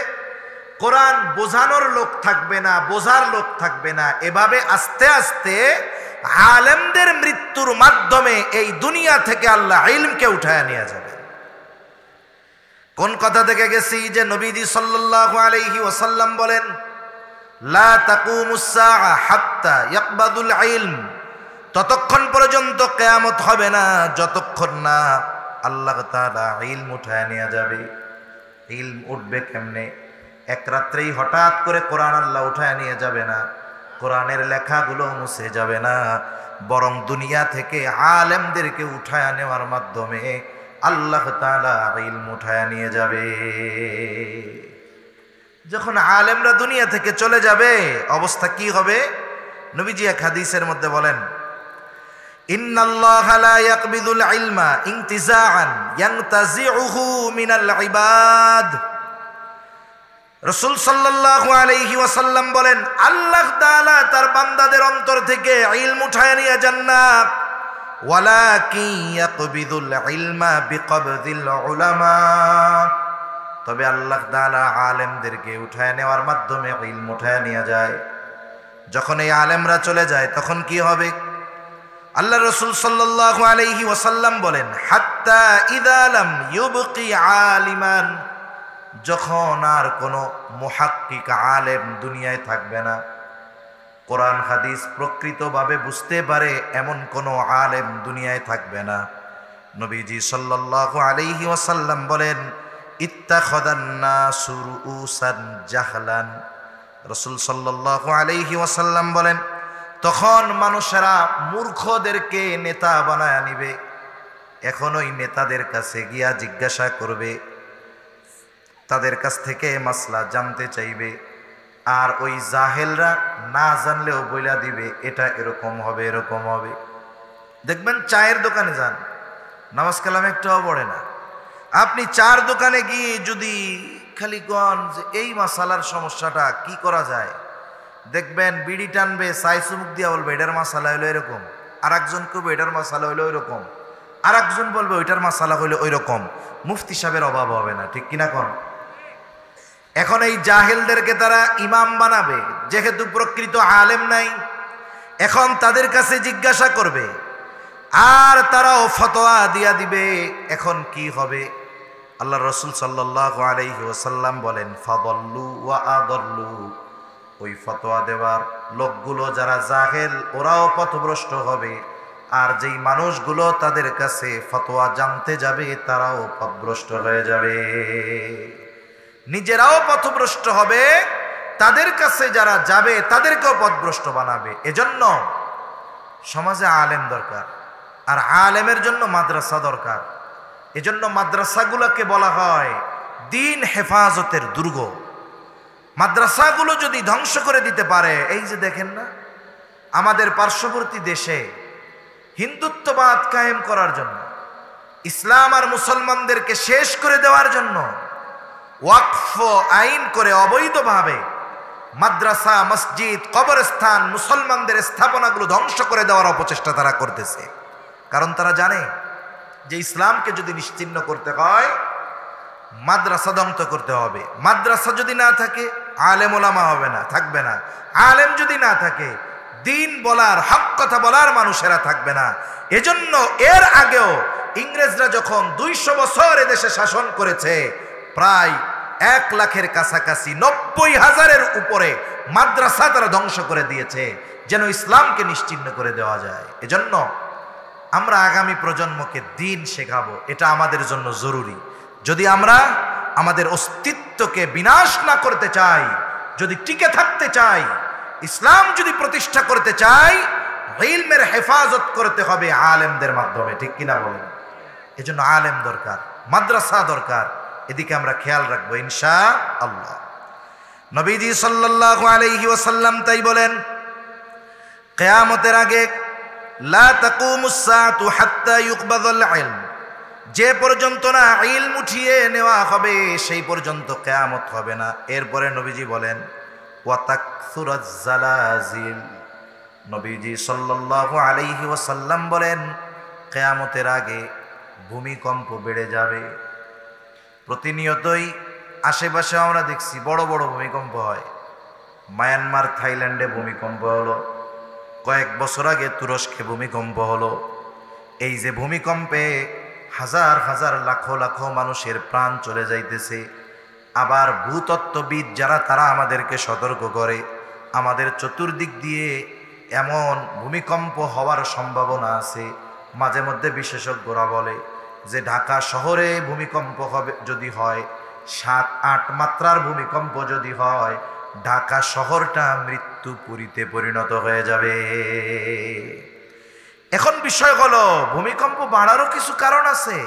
কোরআন বোঝানোর লোক থাকবে না, বোঝার লোক থাকবে না। এভাবে আস্তে আস্তে আলেমদের মৃত্যুর মাধ্যমে এই দুনিয়া থেকে আল্লাহ ইলমকে উঠায় নিয়ে যাবে। কোন কথা থেকে গেছি? যে নবীজি সাল্লাল্লাহু আলাইহি ওয়াসাল্লাম বলেন, লা তাকুমুস সাআ হাত্তা ইয়াকবাদুল ইলম, ততক্ষণ পর্যন্ত কিয়ামত হবে না যতক্ষণ না আল্লাহ তাআলা ইলম উঠায় নিয়ে যাবে। ইলম উঠবে কেমনে? এক রাত্রেই হঠাৎ করে কোরআন আল্লাহ উঠায় নিয়ে যাবে না, কোরআনের লেখাগুলো মুছে যাবে না, বরং দুনিয়া থেকে আলেমদেরকে উঠায় নেওয়ার মাধ্যমে আল্লাহ তাআলা ইলম উঠায় নিয়ে যাবে। যখন আলেমরা দুনিয়া থেকে চলে যাবে, অবস্থা কি হবে? নবীজি এক হাদিসের মধ্যে বলেন, ইন্নাল্লাহা লা ইয়াকবিদুল ইলমা ইনতিজাআন ইয়ানতাজিউহু মিনাল ইবাদ। রাসূল সাল্লাল্লাহু আলাইহি ওয়াসাল্লাম বলেন, আল্লাহ তাআলা তার বান্দাদের অন্তর থেকে ইলম উঠায় নিয়ে যান না, ওয়ালাকিন ইয়াকবিদুল ইলমা বিকবদিল উলামা, তবে আল্লাহ তাআলা আলেমদেরকে উঠায় নেওয়ার মাধ্যমে ইলম উঠায় নিয়ে যায়। যখন এই আলেমরা চলে যায়, তখন কি হবে? আল্লাহ রাসূল সাল্লাল্লাহু আলাইহি ওয়াসাল্লাম বলেন, হাত্তা ইযা লাম ইউবকি আলিমান যখন আর কোনো মুহাক্কিক আলেম দুনিয়ায় থাকবে না, কোরআন হাদিস প্রকৃতভাবে বুঝতে পারে এমন কোনো আলেম দুনিয়ায় থাকবে না, নবীজি সাল্লাল্লাহু আলাইহি ওয়াসাল্লাম বলেন ইত্তাখাযান নাসু রুউসান জাহলান। রাসূল সাল্লাল্লাহু আলাইহি ওয়াসাল্লাম বলেন তখন মানুষেরা মূর্খদেরকে নেতা বানায় নিবে। এখন ওই নেতাদের কাছে গিয়া জিজ্ঞাসা করবে, তাদের কাছ থেকে মাসলা জানতে চাইবে, আর ওই জাহেলরা না জানলেও বইলা দিবে এটা এরকম হবে এরকম হবে। দেখবেন চায়ের দোকানে যান, নামাজ কালাম একটাও পড়ে না, আপনি চার দোকানে গিয়ে যদি খালি গন যে এই মাসালার সমস্যাটা কি করা যায়, দেখবেন বিড়ি টানবে, সাই চুমুক দিয়া বলবে এটার মাসালা হইলো এরকম, আর একজন কবে এটার মাসালা হইলো ওইরকম, আর একজন বলবে ওইটার মাসালা হইলো ওই রকম। মুফতি সাহেবের অভাব হবে না, ঠিক কিনা কোন? এখন এই জাহেলদেরকে তারা ইমাম বানাবে, যেহেতু প্রকৃত আলেম নাই। এখন তাদের কাছে জিজ্ঞাসা করবে আর তারাও ফতোয়া দিয়া দিবে। এখন কি হবে? আল্লাহ রসুল সাল্লাল্লাহু আলাইহি ওয়াসাল্লাম বলেন ফাদল্লু ওয়া আদল্লু। ওই ফতোয়া দেওয়ার লোকগুলো যারা জাহেল ওরাও পথভ্রষ্ট হবে, আর যেই মানুষগুলো তাদের কাছে ফতোয়া জানতে যাবে তারাও পথভ্রষ্ট হয়ে যাবে, নিজেরাও পথভ্রষ্ট হবে, তাদের কাছে যারা যাবে তাদেরকেও পথভ্রষ্ট বানাবে। এজন্য সমাজে আলেম দরকার, আর আলেমের জন্য মাদ্রাসা দরকার। এজন্য মাদ্রাসাগুলোকে বলা হয় দিন হেফাজতের দুর্গ। মাদ্রাসাগুলো যদি ধ্বংস করে দিতে পারে, এই যে দেখেন না আমাদের পার্শ্ববর্তী দেশে হিন্দুত্ববাদ কায়েম করার জন্য, ইসলাম আর মুসলমানদেরকে শেষ করে দেওয়ার জন্য ওয়াকফ আইন করে অবৈধভাবে মাদ্রাসা, মসজিদ, কবরস্থান, মুসলমানদের স্থাপনাগুলো ধ্বংস করে দেওয়ার অপচেষ্টা তারা করতেছে। কারণ তারা জানে যে ইসলামকে যদি নিশ্চিহ্ন করতে হয় মাদ্রাসা ধ্বংস করতে হবে। মাদ্রাসা যদি না থাকে আলেম ওলামা হবে না, থাকবে না। আলেম যদি না থাকে দিন বলার, হক কথা বলার মানুষেরা থাকবে না। এজন্য এর আগেও ইংরেজরা যখন 200 বছর এদেশে শাসন করেছে, প্রায় 1 লাখের কাছাকাছি 90,000-এর উপরে মাদ্রাসা তারা ধ্বংস করে দিয়েছে, যেন ইসলামকে নিশ্চিহ্ন করে দেওয়া যায়। এজন্য আমরা আগামী প্রজন্মকে দিন শেখাবো, এটা আমাদের জন্য জরুরি। যদি আমরা আমাদের অস্তিত্বকে বিনাশ না করতে চাই, যদি টিকে থাকতে চাই, ইসলাম যদি প্রতিষ্ঠা করতে চাই, ইলমের হেফাজত করতে হবে আলেমদের মাধ্যমে, ঠিক কিনা বলেন? এজন্য আলেম দরকার, মাদ্রাসা দরকার, এদিকে আমরা খেয়াল রাখবো ইনশাআল্লাহ। নবীজি সাল্লাল্লাহু আলাইহি ওয়াসাল্লাম তাই বলেন কিয়ামতের আগে লা তাকুমুস সাআতু হাত্তা ইউকবাদাল ইলম, যে পর্যন্ত না ইলম উঠিয়ে নেওয়া হবে সেই পর্যন্ত কিয়ামত হবে না। এরপরে নবীজি বলেন ওয়া তাকসুরাজ জালাজিল, নবীজি সাল্লাল্লাহু আলাইহি ওয়াসাল্লাম বলেন কিয়ামতের আগে ভূমিকম্প বেড়ে যাবে। প্রতিনিয়তই আশেপাশে আমরা দেখছি বড় বড় ভূমিকম্প হয়। মায়ানমার, থাইল্যান্ডে ভূমিকম্প হলো, কয়েক বছর আগে তুরস্কে ভূমিকম্প হলো। এই যে ভূমিকম্পে হাজার হাজার লাখো লাখো মানুষের প্রাণ চলে যাইতেছে। আবার ভূতত্ত্ববিদ যারা, তারা আমাদেরকে সতর্ক করে আমাদের চতুর্দিক দিয়ে এমন ভূমিকম্প হওয়ার সম্ভাবনা আছে। মাঝে মধ্যে বিশেষজ্ঞরা বলে যে ঢাকা শহরে ভূমিকম্প হবে, যদি হয় 7-8 মাত্রার ভূমিকম্প যদি হয়, ঢাকা শহরটা মৃত্যুপুরীতে পরিণত হয়ে যাবে। এখন বিষয় হলো ভূমিকম্প বাড়ারও কিছু কারণ আছে।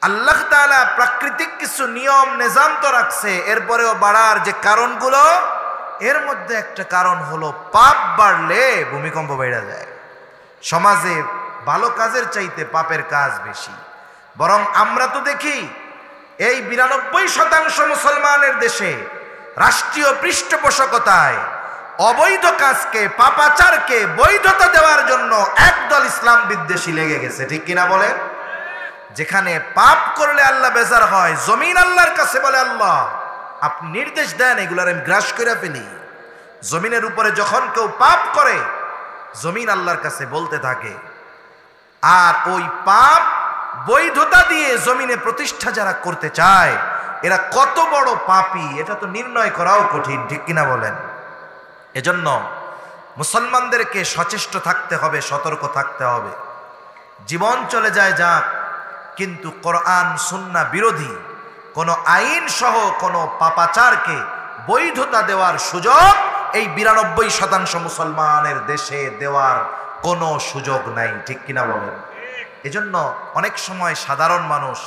আল্লাহ তাআলা প্রাকৃতিক কিছু নিয়ম নিজাম তো রাখছে, এরপরেও বাড়ার যে কারণগুলো, এর মধ্যে একটা কারণ হলো পাপ বাড়লে ভূমিকম্প বেড়ে যায়। সমাজে ভালো কাজের চাইতে পাপের কাজ বেশি। বরং আমরা তো দেখি এই 92% মুসলমানের দেশে রাষ্ট্রীয় পৃষ্ঠপোষকতায় অবৈধ কাজকে, পাপাচারকে বৈধতা দেওয়ার জন্য একদল ইসলাম বিদ্বেষী লেগে গেছে, ঠিক কিনা বলে? যেখানে পাপ করলে আল্লাহ বেজার হয়, জমিন আল্লাহর কাছে বলে আল্লাহ আপনি নির্দেশ দেন এগুলার আমি গ্রাস করে ফেলি। জমিনের উপরে যখন কেউ পাপ করে, জমিন আল্লাহর কাছে বলতে থাকে, আর ওই পাপ বৈধতা দিয়ে জমিনে প্রতিষ্ঠা যারা করতে চায়, এরা কত বড় পাপী এটা তো নির্ণয় করাও কঠিন, ঠিক কিনা বলেন? এজন্য মুসলমানদেরকে সচেষ্ট থাকতে হবে, সতর্ক থাকতে হবে। জীবন চলে যায় যাক, কিন্তু কোরআন সুন্নাহ বিরোধী কোনো আইন সহ কোনো পাপাচারকে বৈধতা দেওয়ার সুযোগ এই 92% মুসলমানের দেশে দেওয়ার কোনো সুযোগ নাই, ঠিক কিনা বলেন? এজন্য অনেক সময় সাধারণ মানুষ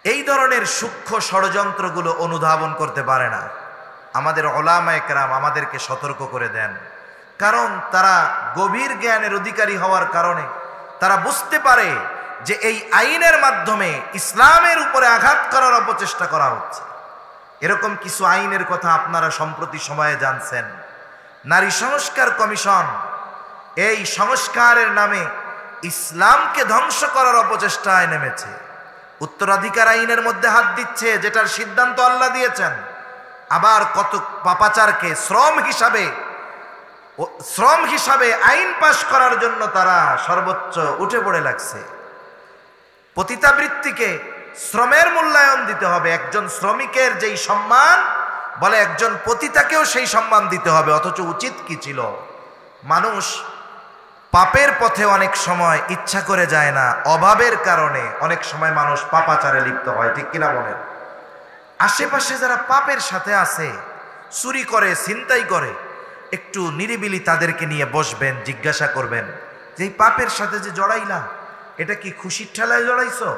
এই ধরনের সূক্ষ্ম ষড়যন্ত্রগুলো অনুধাবন করতে পারে না। আমাদের উলামায়ে কেরাম আমাদেরকে সতর্ক করে দেন, কারণ তারা গভীর জ্ঞানের অধিকারী হওয়ার কারণে তারা বুঝতে পারে যে এই আইনের মাধ্যমে ইসলামের উপরে আঘাত করার অপচেষ্টা করা হচ্ছে। এরকম কিছু আইনের কথা আপনারা সম্প্রতি সময়ে জানছেন। নারী সংস্কার কমিশন এই সংস্কারের নামে ইসলামকে ধ্বংস করার অপচেষ্টায় নেমেছে। উত্তরাধিকার আইনের মধ্যে হাত দিচ্ছে, যেটার সিদ্ধান্ত আল্লাহ দিয়েছেন। আবার কত পাপাচারকে শ্রম হিসাবে আইন পাশ করার জন্য তারা সর্বোচ্চ উঠে পড়ে লাগছে। পতিতাবৃত্তিকে শ্রমের মূল্যায়ন দিতে হবে। একজন শ্রমিকের যেই সম্মান, বলে একজন পতিতাকেও সেই সম্মান দিতে হবে। অথচ উচিত কি ছিল? মানুষ পাপের পথে অনেক সময় ইচ্ছা করে যায় না, অভাবের কারণে অনেক সময় মানুষ পাপাচারে লিপ্ত হয়, ঠিক কিনা বলেন? আশেপাশে যারা পাপের সাথে আছে, চুরি করে, ছিনতাই করে, একটু নিরিবিলি তাদেরকে নিয়ে বসবেন, জিজ্ঞাসা করবেন যে এই পাপের সাথে যে জড়াইলা, এটা কি খুশির ঠেলায় জড়াইছো?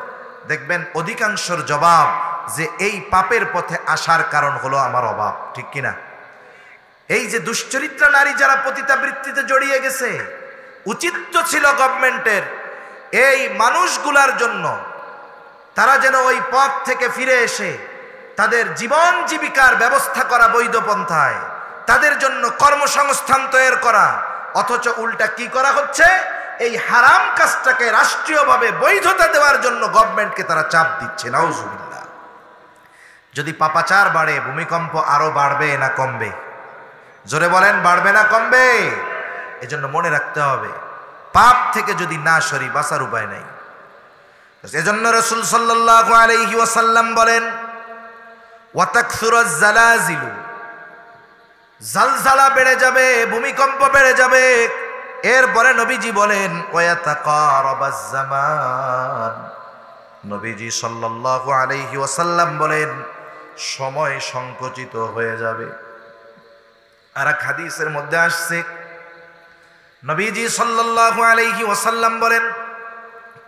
দেখবেন অধিকাংশর জবাব যে এই পাপের পথে আসার কারণ হলো আমার অভাব, ঠিক কিনা? এই যে দুশ্চরিত্রা নারী যারা পতিতাবৃত্তিতে জড়িয়ে গেছে, উচিত তো ছিল গভর্নমেন্টের এই মানুষগুলার জন্য তারা যেন ওই পথ থেকে ফিরে এসে তাদের জীবন জীবিকার ব্যবস্থা করা বৈধ পন্থায়, তাদের জন্য কর্মসংস্থান তৈরি করা। অথচ উল্টা কি করা হচ্ছে? এই হারাম কাজটাকে রাষ্ট্রীয়ভাবে বৈধতা দেওয়ার জন্য গভর্নমেন্টকে তারা চাপ দিচ্ছে। নাউজুবিল্লাহ। যদি পাপাচার বাড়ে, ভূমিকম্প আরো বাড়বে না কমবে? জোরে বলেন, বাড়বে না কমবে? এজন্য মনে রাখতে হবে, পাপ থেকে যদি না সরি বাঁচার উপায় নাই। এজন্য রাসূল সাল্লাল্লাহু আলাইহি ওয়াসাল্লাম বলেন, ওয়াতাকসুরাজ জালাজিলু, জালজালা বেড়ে যাবে, ভূমিকম্প বেড়ে যাবে। এরপরে নবীজি বলেন, ওয়াতাকারাবাজ জামান, নবীজি সাল্লাল্লাহু আলাইহি ওয়াসাল্লাম বলেন সময় সংকুচিত হয়ে যাবে। আর এক হাদিসের মধ্যে আসছে, নবীজি সাল্লাল্লাহু আলাইহি ওয়াসাল্লাম বলেন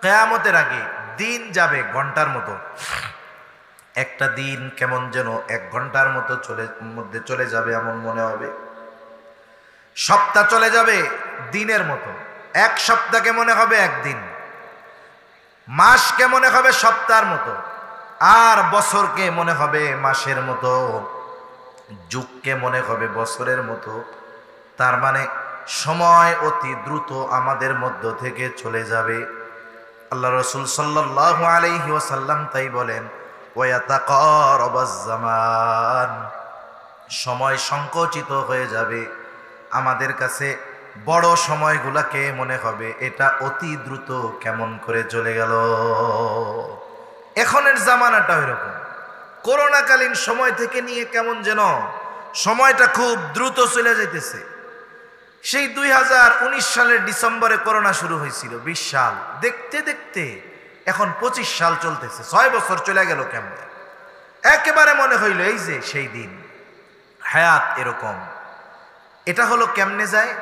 কিয়ামতের আগে দিন যাবে ঘন্টার মতো। একটা দিন কেমন যেন 1 ঘন্টার মতো মধ্যে চলে যাবে এমন মনে হবে। সপ্তাহ চলে যাবে দিনের মতো, 1 সপ্তাহকে মনে হবে 1 দিন, মাসকে মনে হবে সপ্তাহের মতো, আর বছরকে মনে হবে মাসের মতো, যুগকে মনে হবে বছরের মতো। তার মানে সময় অতি দ্রুত আমাদের মধ্য থেকে চলে যাবে। আল্লাহ রাসূল সাল্লাল্লাহু আলাইহি ওয়াসাল্লাম তাই বলেন, ওয়াতাকারাবাজ জামান, সময় সংকুচিত হয়ে যাবে। আমাদের কাছে বড় সময়গুলাকে মনে হবে এটা অতি দ্রুত কেমন করে চলে গেল। এখনের জামানাটা এরকম। করোনাকালীন সময় থেকে নিয়ে কেমন যেন সময়টা খুব দ্রুত চলে যাইতেছে। সেই 2019 সালের ডিসেম্বরে করোনা শুরু হয়েছিল, 20 সাল, দেখতে দেখতে এখন 25 সাল চলতেছে। 6 বছর চলে গেল কেমনে। একেবারে মনে হইল এই যে সেই দিন। হায়াত এরকম। এটা হলো কেমনে যায়?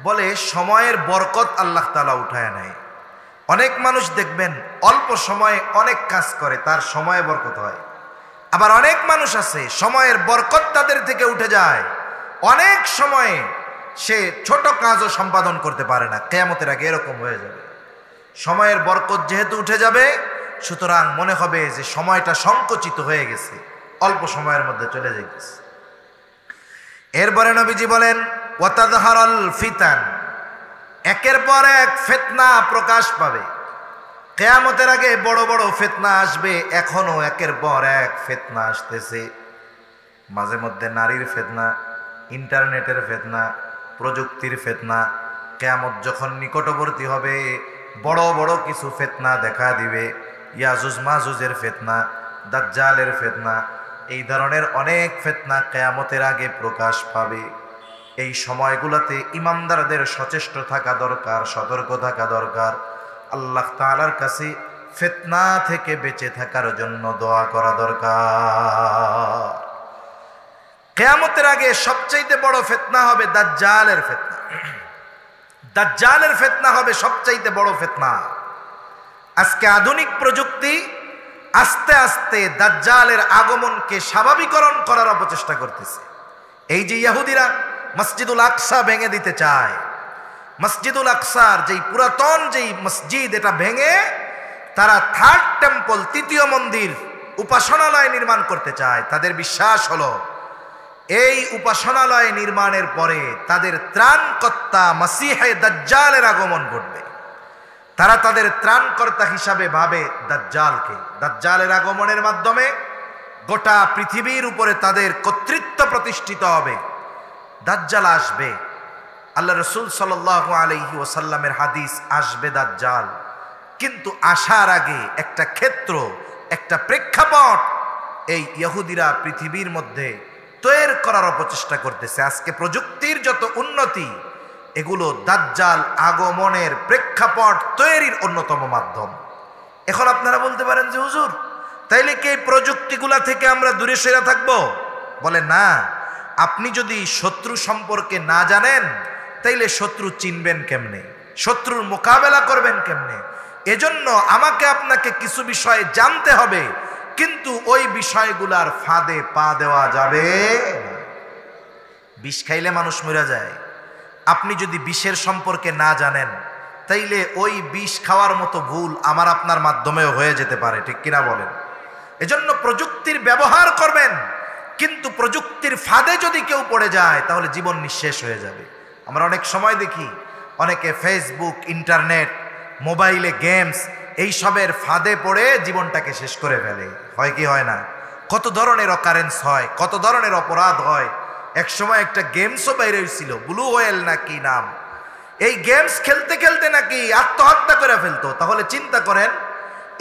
বলে সময়ের বরকত আল্লাহ তাআলা উঠায় নেয়। অনেক মানুষ দেখবেন অল্প সময়ে অনেক কাজ করে, তার সময়ে বরকত হয়। আবার অনেক মানুষ আছে সময়ের বরকত তাদের থেকে উঠে যায়, অনেক সময়ে সে ছোট কাজও সম্পাদন করতে পারে না। কিয়ামতের আগে এরকম হয়ে যাবে। সময়ের বরকত যেহেতু উঠে যাবে, সুতরাং মনে হবে যে সময়টা সংকুচিত হয়ে গেছে, অল্প সময়ের মধ্যে চলে যাইতেছে। এরপরে নবীজি বলেন, ওয়াতাযহারাল ফিতান, একের পর এক ফিতনা প্রকাশ পাবে। কিয়ামতের আগে বড় বড় ফিতনা আসবে, এখনো একের পর এক ফিতনা আসতেছে। মাঝে মধ্যে নারীর ফিতনা, ইন্টারনেটের ফিতনা, প্রযুক্তির ফিতনা। কিয়ামত যখন নিকটবর্তী হবে, বড় বড় কিছু ফিতনা দেখা দিবে। ইয়াজুজ মাজুজের ফিতনা, দাজ্জালের ফিতনা, এই ধরনের অনেক ফিতনা কিয়ামতের আগে প্রকাশ পাবে। এই সময়গুলোতে ইমানদারদের সচেষ্ট থাকা দরকার, সতর্ক থাকা দরকার। আল্লাহ তাআলার কাছে ফিতনা থেকে বেঁচে থাকার জন্য দোয়া করা দরকার। কিয়ামতের আগে সবচাইতে বড় ফিতনা হবে দাজ্জালের ফিতনা। দাজ্জালের ফিতনা হবে সবচাইতে বড় ফিতনা। আজকে আধুনিক প্রযুক্তি আস্তে আস্তে দাজ্জালের আগমনকে স্বাভাবিকরণ করার অপচেষ্টা করতেছে। এই যে ইহুদিরা মসজিদুল আকসা ভেঙে দিতে চায়, মসজিদুল আকসার যেই পুরাতন যেই মসজিদ, এটা ভেঙে তারা থার্ড টেম্পল, তৃতীয় মন্দির, উপাসনালয় নির্মাণ করতে চায়। তাদের বিশ্বাস হলো এই উপাসনালয় নির্মাণের পরে তাদের ত্রাণকর্তা মসিহে দাজ্জালের আগমন ঘটবে। তারা তাদের ত্রাণকর্তা হিসাবে ভাবে দাজ্জালকে। দাজ্জালের আগমনের মাধ্যমে গোটা পৃথিবীর উপরে তাদের কর্তৃত্ব প্রতিষ্ঠিত হবে। দাজ্জাল আসবে, আল্লাহ রাসূল সাল্লাল্লাহু আলাইহি ওয়াসাল্লামের হাদিস, আসবে দাজ্জাল। কিন্তু আসার আগে একটা ক্ষেত্র, একটা প্রেক্ষাপট এই ইহুদিরা পৃথিবীর মধ্যে তৈরি করার অপচেষ্টা করতেছে। আজকে প্রযুক্তির যত উন্নতি, এগুলো দাজ্জাল আগমনের প্রেক্ষাপট তৈরির অন্যতম মাধ্যম। এখন আপনারা বলতে পারেন যে হুজুর, তাইলে কি এই প্রযুক্তিগুলা থেকে আমরা দূরে সরে থাকবো? বলে না, আপনি যদি শত্রু সম্পর্কে না জানেন তাইলে শত্রু চিনবেন কেমনে, শত্রুর মোকাবেলা করবেন কেমনে? এজন্য আমাকে আপনাকে কিছু বিষয় জানতে হবে, কিন্তু ওই বিষয়গুলার ফাঁদে পা দেওয়া যাবে না। বিষ খাইলে মানুষ মরে যায়। আপনি যদি বিষের সম্পর্কে না জানেন তাইলে ওই বিষ খাওয়ার মতো ভুল আমার আপনার মাধ্যমেও হয়ে যেতে পারে, ঠিক কিনা বলেন? এজন্য প্রযুক্তির ব্যবহার করবেন, কিন্তু প্রযুক্তির ফাঁদে যদি কেউ পড়ে যায় তাহলে জীবন নিঃশেষ হয়ে যাবে। আমরা অনেক সময় দেখি অনেকে ফেসবুক, ইন্টারনেট, মোবাইলে গেমস, এইসবের ফাঁদে পড়ে জীবনটাকে শেষ করে ফেলে। হয় কি হয় না? কত ধরনের অকারেন্স হয়, কত ধরনের অপরাধ হয়। এক সময় একটা গেমসও বাইরে হয়েছিল, ব্লু হোয়েল নাকি নাম। এই গেমস খেলতে খেলতে নাকি আত্মহত্যা করে ফেলতো। তাহলে চিন্তা করেন,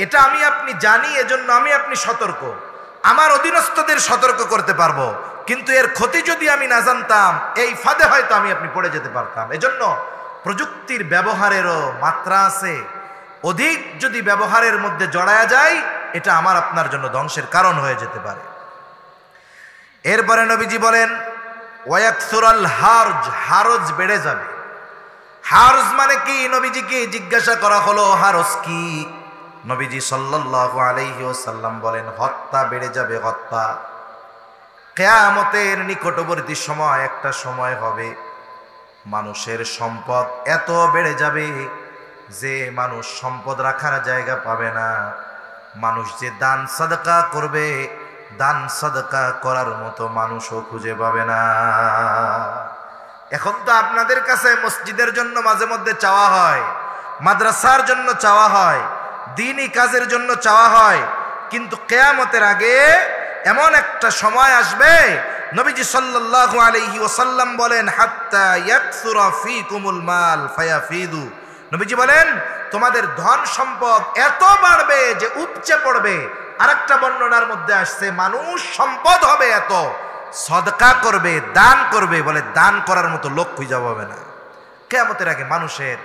এটা আমি আপনি জানি, এজন্য আমি আপনি সতর্ক, আমার অধীনস্থদের সতর্ক করতে পারবো, কিন্তু এর ক্ষতি যদি আমি না জানতাম এই ফাঁদে হয়তো আমি আপনি পড়ে যেতে পারতাম। এজন্য প্রযুক্তির ব্যবহারেরও মাত্রা আছে। অধিক যদি ব্যবহারের মধ্যে জড়ায়া যায়, এটা আমার আপনার জন্য ধ্বংসের কারণ হয়ে যেতে পারে। এরপরে নবীজি বলেন, ওয়ায়াকসুরাল হারজ, হারজ বেড়ে যাবে। হারজ মানে কি? নবীজিকে জিজ্ঞাসা করা হলো, হারজ কি? নবীজি সাল্লাল্লাহু আলাইহি ওয়াসাল্লাম বলেন, হত্যা বেড়ে যাবে, হত্যা। কিয়ামতের নিকটবর্তী সময় একটা সময় হবে, মানুষের সম্পদ এত বেড়ে যাবে যে মানুষ সম্পদ রাখার জায়গা পাবে না। মানুষ যে দান সাদকা করবে, দান সাদকা করার মতো মানুষও খুঁজে পাবে না। এখন তো আপনাদের কাছে মসজিদের জন্য মাঝে মধ্যে চাওয়া হয়, মাদ্রাসার জন্য চাওয়া হয়, দ্বীনি কাজের জন্য চাওয়া হয়, কিন্তু কিয়ামতের আগে এমন একটা সময় আসবে, নবীজি সাল্লাল্লাহু আলাইহি ওয়াসাল্লাম বলেন, হাত্তা ইয়াকসুরা ফীকুমুল মাল ফায়াফিদু। নবীজি বলেন, তোমাদের ধন সম্পদ এত বাড়বে যে উপচে পড়বে। আরেকটা বর্ণনার মধ্যে আসছে, মানুষ সম্পদ হবে এত, সদকা করবে, দান করবে, বলে দান করার মতো লোক খুঁজে পাবে না। কিয়ামতের আগে মানুষের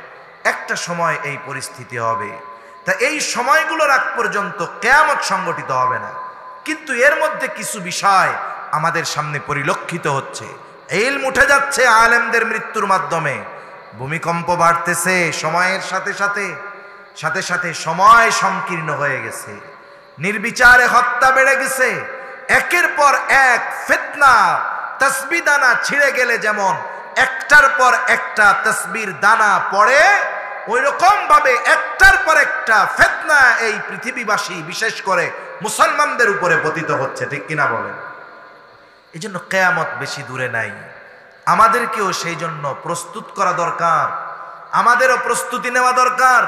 একটা সময় এই পরিস্থিতি হবে। তা এই সময়গুলোর আগ পর্যন্ত কিয়ামত সংগঠিত হবে না, কিন্তু এর মধ্যে কিছু বিষয় আমাদের সামনে পরিলক্ষিত হচ্ছে। ইলম উঠে যাচ্ছে আলেমদের মৃত্যুর মাধ্যমে, ভূমিকম্প বাড়তেছে, সময়ের সাথে সাথে সাথে সাথে সময় সংকীর্ণ হয়ে গেছে, নির্বিচারে হত্যা বেড়ে গেছে। একের পর এক ফিতনা, তাসবিহ দানা ছিঁড়ে গেলে যেমন একটার পর একটা তাসবির দানা পড়ে, ওই রকম ভাবে একটার পর একটা ফিতনা এই পৃথিবীবাসী, বিশেষ করে মুসলমানদের উপরে পতিত হচ্ছে, ঠিক কিনা বলেন? এই জন্য কিয়ামত বেশি দূরে নাই। আমাদেরকেও সেই জন্য প্রস্তুত করা দরকার, আমাদেরও প্রস্তুতি নেওয়া দরকার,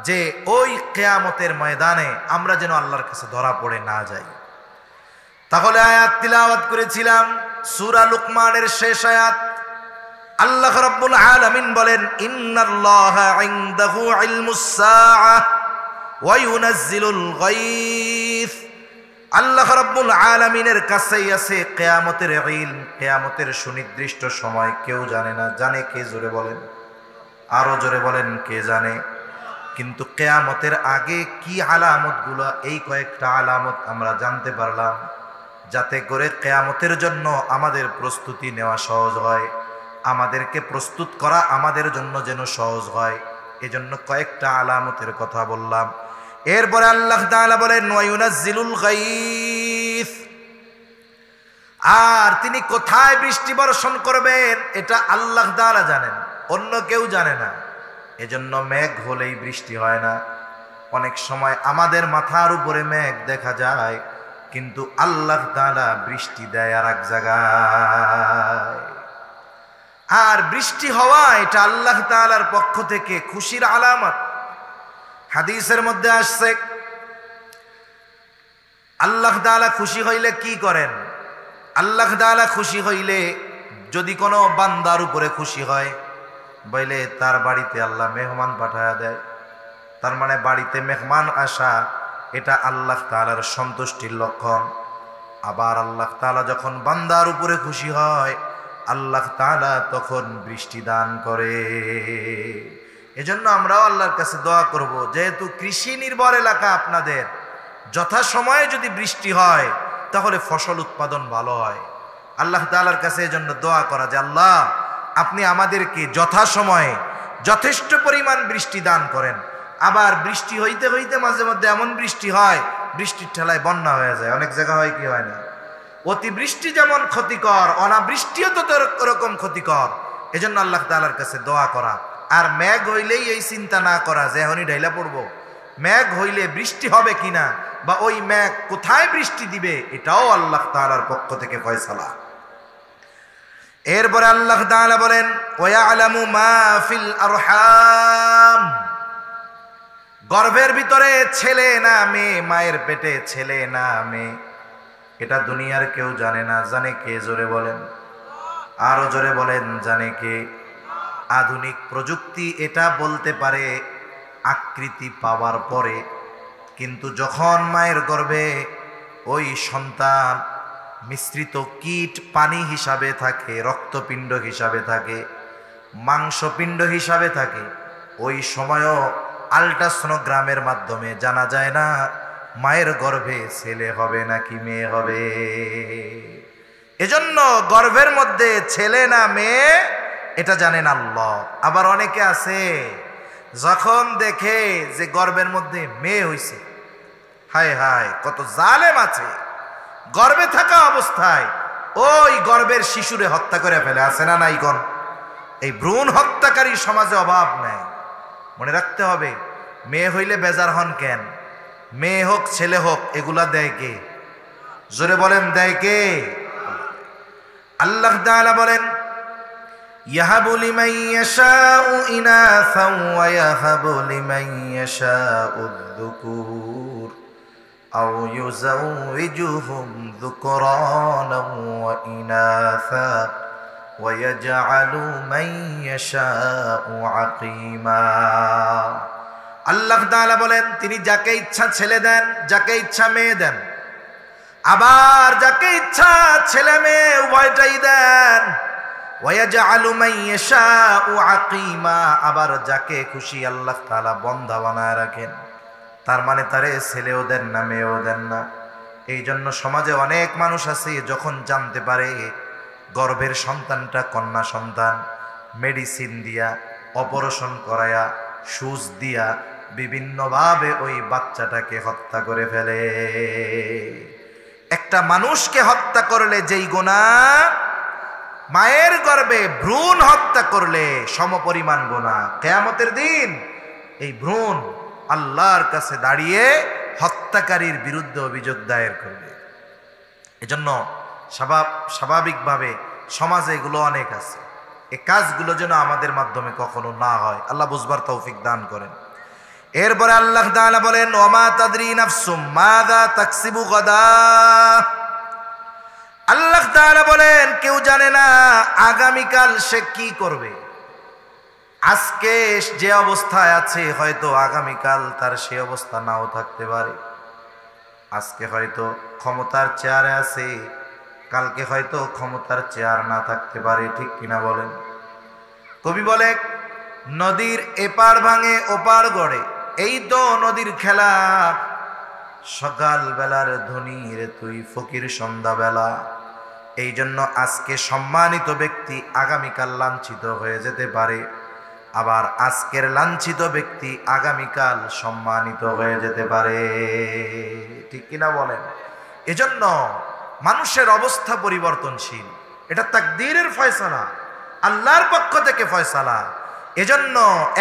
যে ওই কিয়ামতের ময়দানে আমরা যেন আল্লাহর কাছে ধরা পড়ে না যাই। তাহলে আয়াত তিলাওয়াত করেছিলাম সূরা লুকমানের শেষ আয়াত। আল্লাহ রাব্বুল আলামিন বলেন, ইন্নাল্লাহা ইনদাহু ইলমুস সাআহ ওয়া ইউনাজ্জিলুল গায়থ আল্লাহ রাব্বুল আলামিনের কাছেই আছে কিয়ামতের ইলম। কিয়ামতের সুনির্দিষ্ট সময় কেউ জানে না। জানে কে? জোরে বলেন, আরো জোরে বলেন, কে জানে? কিন্তু কিয়ামতের আগে কি আলামতগুলো, এই কয়েকটা আলামত আমরা জানতে পারলাম, যাতে করে কিয়ামতের জন্য আমাদের প্রস্তুতি নেওয়া সহজ হয়, আমাদেরকে প্রস্তুত করা আমাদের জন্য যেন সহজ হয়। এজন্য কয়েকটা আলামতের কথা বললাম। এরপরে আল্লাহ তাআলা বলেন ওয়ায়ুনাজ্জিলুল গায়স, আর তিনি কোথায় বৃষ্টি বর্ষণ করবেন এটা আল্লাহ তাআলা জানেন, অন্য কেউ জানে না। এজন্য মেঘ হলেই বৃষ্টি হয় না। অনেক সময় আমাদের মাথার উপরে মেঘ দেখা যায়, কিন্তু আল্লাহ তাআলা বৃষ্টি দেয় আর এক জায়গায়। আর বৃষ্টি হওয়া এটা আল্লাহ তাআলার পক্ষ থেকে খুশির আলামত। হাদিসের মধ্যে আসছে আল্লাহ তাআলা খুশি হইলে কি করেন? আল্লাহ তাআলা খুশি হইলে, যদি কোনো বান্দার উপরে খুশি হয়, বলে তার বাড়িতে আল্লাহ মেহমান পাঠায়া দেয়। তার মানে বাড়িতে মেহমান আসা এটা আল্লাহ তাআলার সন্তুষ্টির লক্ষণ। আবার আল্লাহ তাআলা যখন বান্দার উপরে খুশি হয়, আল্লাহ তাআলা তখন বৃষ্টি দান করে। এজন্য আমরাও আল্লাহর কাছে দোয়া করব, যেহেতু কৃষি নির্ভর এলাকা আপনাদের, যথাসময়ে যদি বৃষ্টি হয় তাহলে ফসল উৎপাদন ভালো হয়। আল্লাহ তাআলার কাছে এজন্য দোয়া করা যে আল্লাহ আপনি আমাদেরকে যথাসময়ে যথেষ্ট পরিমাণ বৃষ্টি দান করেন। আবার বৃষ্টি হইতে হইতে মাঝে মধ্যে এমন বৃষ্টি হয়, বৃষ্টির ঠেলায় বন্যা হয়ে যায়। অনেক জায়গা হয় কি হয় না? অতিবৃষ্টি যেমন ক্ষতিকর, অনাবৃষ্টিও তো ওরকম ক্ষতিকর। এজন্য আল্লাহ তাআলার কাছে দোয়া করা। আর মেঘ হইলেই এই চিন্তা না করা যে এখনই ঢাইলা পড়বো। মেঘ হইলে বৃষ্টি হবে কিনা বা ওই মেঘ কোথায় বৃষ্টি দিবে, এটাও আল্লাহ তাআলার পক্ষ থেকে ফয়সালা। এরপরে আল্লাহ তাআলা বলেন ওয়ায়ালামু মা ফিল আরহাম, গর্ভের ভিতরে ছেলে না মেয়ে, মায়ের পেটে ছেলে না মেয়ে, এটা দুনিয়ার কেউ জানে না। জানে কে? জোরে বলেন, আরো জোরে বলেন, জানে কে? আধুনিক প্রযুক্তি এটা বলতে পারে আকৃতি পাওয়ার পরে, কিন্তু যখন মায়ের গর্ভে ওই সন্তান মিশ্রিত কীট পানি হিসাবে থাকে, রক্তপিণ্ড হিসাবে থাকে, মাংসপিণ্ড হিসাবে থাকে, ওই সময়ও আল্ট্রাসোনোগ্রামের মাধ্যমে জানা যায় না মায়ের গর্ভে ছেলে হবে নাকি মেয়ে হবে। এজন্য গর্ভের মধ্যে ছেলে না মেয়ে এটা জানেন আল্লাহ। আবার অনেকে আছে যখন দেখে যে গর্ভের মধ্যে মেয়ে হইছে, হায় হায় কত জালেম আছে, গর্ভে থাকা অবস্থায় ওই গর্ভের শিশুরে হত্যা করে ফেলে। আছে না নাই কোন? এই ভ্রূণ হত্যাকারী সমাজে অভাব নাই। মনে রাখতে হবে, মেয়ে হইলে বেজার হন কেন? মেয়ে হোক ছেলে হোক, এগুলা দেয় কে? জোরে বলেন, দেয় কে? আল্লাহ তাআলা বলেন ইয়াহাবু লিমান ইয়াশাউ ইনাসান ওয়া ইয়াহাবু লিমান ইয়াশাউ যুকুর আও ইউযাউযুহুম যুকরানান ওয়া ইনাসা ওয়া ইয়াজআলু মান ইয়াশাউ আকীমা। আল্লাহ তাআলা বলেন তিনি যাকে ইচ্ছা ছেলে দেন, যাকে ইচ্ছা মেয়ে দেন, আবার যাকে ইচ্ছা ছেলে মেয়ে উভয়টাই দেন। ওয়ায়াজআলু মান ইয়াশাউ আকীমা, আবার যাকে খুশি আল্লাহ তাআলা বন্ধা বানায় রাখেন। তার মানে তারে ছেলেও দেন না মেয়েও দেন না। এই জন্য সমাজে অনেক মানুষ আছে যখন জানতে পারে গর্ভের সন্তানটা কন্যা সন্তান, মেডিসিন দিয়া, অপারেশন করায়া, সুচ দিয়া বিভিন্নভাবে ওই বাচ্চাটাকে হত্যা করে ফেলে। একটা মানুষকে হত্যা করলে যেই গুনাহ, মায়ের গর্ভে ভ্রূণ হত্যা করলে সমপরিমাণ গুনাহ। কিয়ামতের দিন এই ভ্রূণ আল্লাহর কাছে দাঁড়িয়ে হত্যাকারীর বিরুদ্ধে অভিযোগ দায়ের করবে। এজন্য স্বাভাবিকভাবে সমাজে এগুলো অনেক আছে। এই কাজগুলো যেন আমাদের মাধ্যমে কখনো না হয়, আল্লাহ বুঝবার তৌফিক দান করেন। এরপরে আল্লাহ তাআলা বলেন ওয়ামা তাদরি নাফসুম মাযা তাকসিবু গাদা। আল্লাহ তাআলা বলেন কেউ জানে না আগামীকাল সে কি করবে। আজকে যে অবস্থায় আছে হয়তো আগামীকাল তার সে অবস্থা নাও থাকতে পারে। আজকে হয়তো ক্ষমতার চেয়ারে আছে, কালকে হয়তো ক্ষমতার চেয়ার না থাকতে পারে, ঠিক কিনা বলেন? কবি বলে, নদীর এপার ভাঙে ওপার গড়ে, এই তো নদীর খেলা, সকাল বেলার ধনী রে তুই ফকির সন্ধ্যাবেলা। এই জন্য আজকে সম্মানিত ব্যক্তি আগামীকাল লাঞ্ছিত হয়ে যেতে পারে, আবার আজকের লাঞ্ছিত ব্যক্তি আগামীকাল সম্মানিত হয়ে যেতে পারে, ঠিক কিনা বলেন? এজন্য মানুষের অবস্থা পরিবর্তনশীল, এটা তাকদীরের ফয়সালা, আল্লাহর পক্ষ থেকে ফয়সালা। এজন্য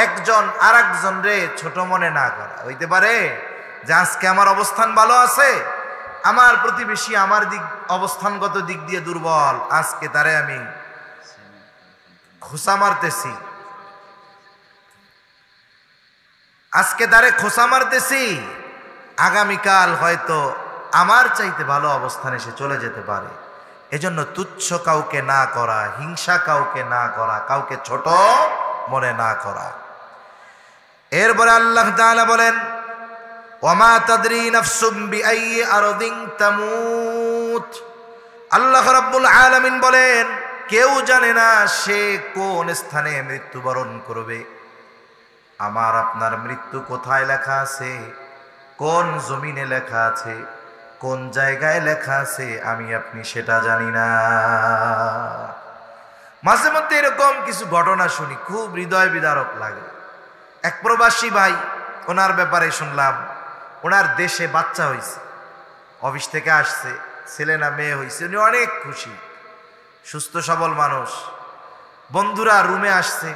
একজন আর একজন রে ছোট মনে না করা। হইতে পারে যে আজকে আমার অবস্থান ভালো আছে, আমার প্রতিবেশী আমার অবস্থানগত দিক দিয়ে দুর্বল, আজকে তারে আমি খোসা মারতেছি, আগামীকাল হয়তো আমার চাইতে ভালো অবস্থানে সে চলে যেতে পারে। এজন্য তুচ্ছ কাউকে না করা, হিংসা কাউকে না করা, কাউকে ছোট মনে না করা। এরপরে আল্লাহ তাআলা বলেন, ওয়ামা তাদরি নাফসুম বিআইয়ি আরদিন তামুত। আল্লাহ রাব্বুল আলামিন বলেন, কেউ জানে না সে কোন স্থানে মৃত্যুবরণ করবে। আমার আপনার মৃত্যু কোথায় লেখা আছে, কোন জমিনে লেখা আছে, কোন জায়গায় লেখা আছে, আমি আপনি সেটা জানি না। মাঝে মধ্যে এরকম কিছু ঘটনা শুনি, খুব হৃদয় বিদারক লাগে। এক প্রবাসী ভাই, ওনার ব্যাপারে শুনলাম, ওনার দেশে বাচ্চা হয়েছে, অফিস থেকে আসছে, ছেলে না মেয়ে হয়েছে, উনি অনেক খুশি, সুস্থ সবল মানুষ। বন্ধুরা রুমে আসছে,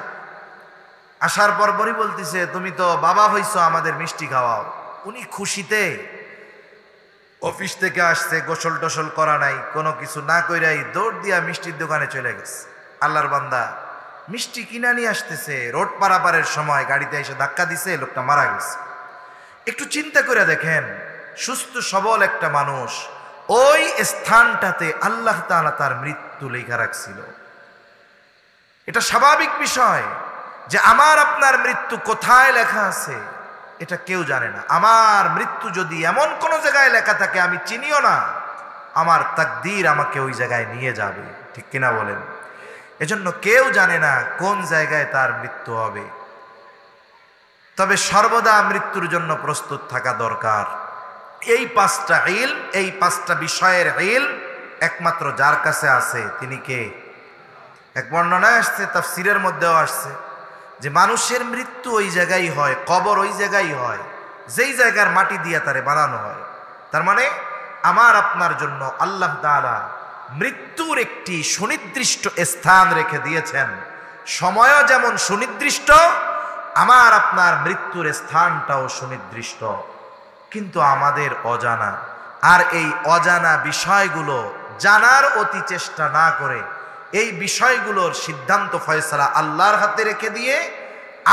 আসার পরপরই বলতেছে, তুমি তো বাবা হইছো, আমাদের মিষ্টি খাওয়াও। উনি খুশিতে অফিস থেকে আসছে, গোসল টোসল করা নাই, কোনো কিছু না কইরাই দৌড় দিয়া মিষ্টির দোকানে চলে গেছে। আল্লাহর বান্দা মিষ্টি কিনা নিয়ে আসতেছে, রোড পারাপারের সময় গাড়িতে এসে ধাক্কা দিছে, লোকটা মারা গেছে। একটু চিন্তা করে দেখেন, সুস্থ সবল একটা মানুষ, ওই স্থানটাতে আল্লাহ তাআলা তার মৃত্যু লেখা রাখছিল। এটা স্বাভাবিক বিষয় যে আমার আপনার মৃত্যু কোথায় লেখা আছে এটা কেউ জানে না। আমার মৃত্যু যদি এমন কোন জায়গায় লেখা থাকে আমি চিনিও না, আমার তাকদীর আমাকে ওই জায়গায় নিয়ে যাবে, ঠিক কিনা বলেন? এজন্য কেউ জানে না কোন জায়গায় তার মৃত্যু হবে। তবে সর্বদা মৃত্যুর জন্য প্রস্তুত থাকা দরকার। এই পাঁচটা ইলম, এই পাঁচটা বিষয়ের ইলম একমাত্র যার কাছে আছে তিনি কে? এক বর্ণনায় আসছে, তাফসীরের মধ্যেও আসছে যে মানুষের মৃত্যু ওই জায়গায় হয়, কবর ওই জায়গায় হয় যেই জায়গার মাটি দিয়ে তারে বানানো হয়। তার মানে আমার আপনার জন্য আল্লাহ তাআলা মৃত্যুর একটি সুনির্দিষ্ট স্থান রেখে দিয়েছেন। সময়ও যেমন সুনির্দিষ্ট, আমার আপনার মৃত্যুর স্থানটাও সুনির্দিষ্ট, কিন্তু আমাদের অজানা। আর এই অজানা বিষয়গুলো জানার অতি চেষ্টা না করে এই বিষয়গুলোর সিদ্ধান্ত ফয়সালা আল্লাহর হাতে রেখে দিয়ে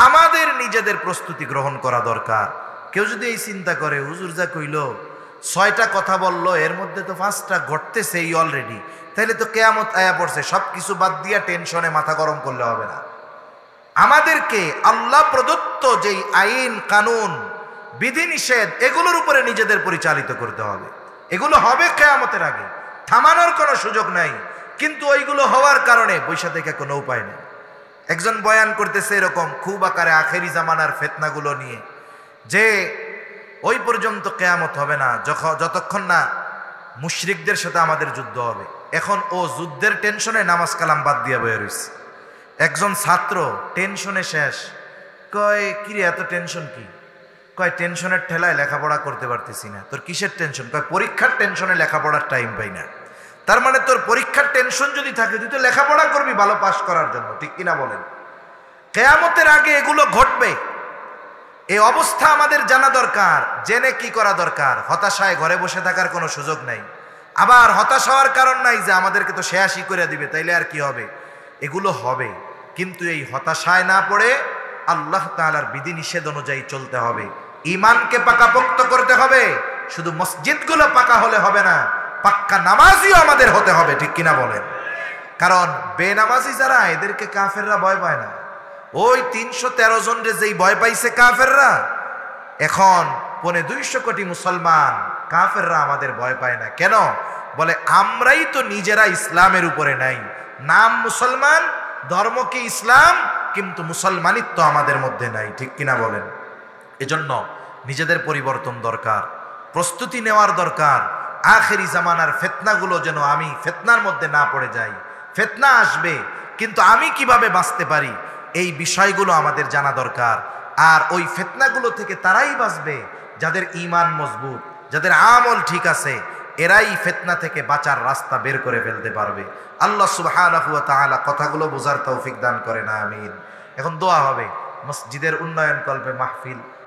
আমাদের নিজেদের প্রস্তুতি গ্রহণ করা দরকার। কেউ যদি এই চিন্তা করে, হুজুর যা কইল, 6টা কথা বলল, এর মধ্যে তো 5টা ঘটতেছে এই অলরেডি, তাহলে তো কিয়ামত আয়া পড়ছে, সব কিছু বাদ দিয়া টেনশনে মাথা গরম করলে হবে না। আমাদেরকে আল্লাহ প্রদত্ত যেই আইন কানুন বিধিনিষেধ এগুলোর উপরে নিজেদের পরিচালিত করতে হবে। এগুলো হবে কিয়ামতের আগে, থামানোর কোনো সুযোগ নাই। কিন্তু ওইগুলো হওয়ার কারণে বৈশা থেকে কোনো উপায় নেই। একজন বয়ান করতেছে এরকম খুব আকারে আখেরি জামানার ফিতনাগুলো নিয়ে, যে ওই পর্যন্ত কিয়ামত হবে না যতক্ষণ না মুশরিকদের সাথে আমাদের যুদ্ধ হবে। এখন ও যুদ্ধের টেনশনে নামাজ কালাম বাদ দিয়ে বয়ে রয়েছে। একজন ছাত্র টেনশনে শেষ, কয় কিরে এত টেনশন কি? কয় টেনশনের ঠেলায় লেখাপড়া করতে পারতেছি না। তোর কিসের টেনশন? কয় পরীক্ষার টেনশনে লেখাপড়ার টাইম পাই না। তার মানে তোর পরীক্ষার টেনশন যদি থাকে, তুই তো লেখাপড়া করবি ভালো পাস করার জন্য, ঠিক কিনা বলেন? কিয়ামতের আগে এগুলো ঘটবে, এই অবস্থা আমাদের জানা দরকার। জেনে কি করা দরকার? হতাশায় ঘরে বসে থাকার কোনো সুযোগ নাই। আবার হতাশ হওয়ার কারণ নাই যে আমাদেরকে তো শেয়াশি করে দিবে, তাইলে আর কি হবে? এগুলো হবে, কিন্তু এই হতাশায় না পড়ে আল্লাহ তাআলার বিধিনিষেধ অনুযায়ী চলতে হবে। ঈমানকে পাকাপোক্ত করতে হবে। শুধু মসজিদগুলো পাকা হলে হবে না, পাক্কা নামাজিও আমাদের হতে হবে, ঠিক কিনা বলেন? কারণ বেনামাজি যারা, এদেরকে কাফেররা ভয় পায় না। ওই 313 জন রে যেই ভয় পাইছে কাফেররা, এখন 250 কোটি মুসলমান কাফেররা আমাদের ভয় পায় না কেন? বলে আমরাই তো নিজেরা ইসলামের উপরে নাই। নাম মুসলমান, ধর্ম কি ইসলাম, কিন্তু মুসলমানিত্ব আমাদের মধ্যে নাই। ঠিক কিনা বলেন? এজন্য নিজেদের পরিবর্তন দরকার, প্রস্তুতি নেওয়ার দরকার। আখেরি জামানার ফিতনাগুলো যেন আমি ফিতনার মধ্যে না পড়ে যাই। ফিতনা আসবে, কিন্তু আমি কিভাবে বাঁচতে পারি এই বিষয়গুলো আমাদের জানা দরকার। আর ওই ফিতনাগুলো থেকে তারাই বাঁচবে যাদের ঈমান মজবুত, যাদের আমল ঠিক আছে, এরাই ফিতনা থেকে বাঁচার রাস্তা বের করে ফেলতে পারবে। আল্লাহ সুবহানাহু ওয়া তাআলা কথাগুলো বোঝার তৌফিক দান করেন, আমিন। এখন দোয়া হবে, মসজিদের উন্নয়ন কল্পে মাহফিল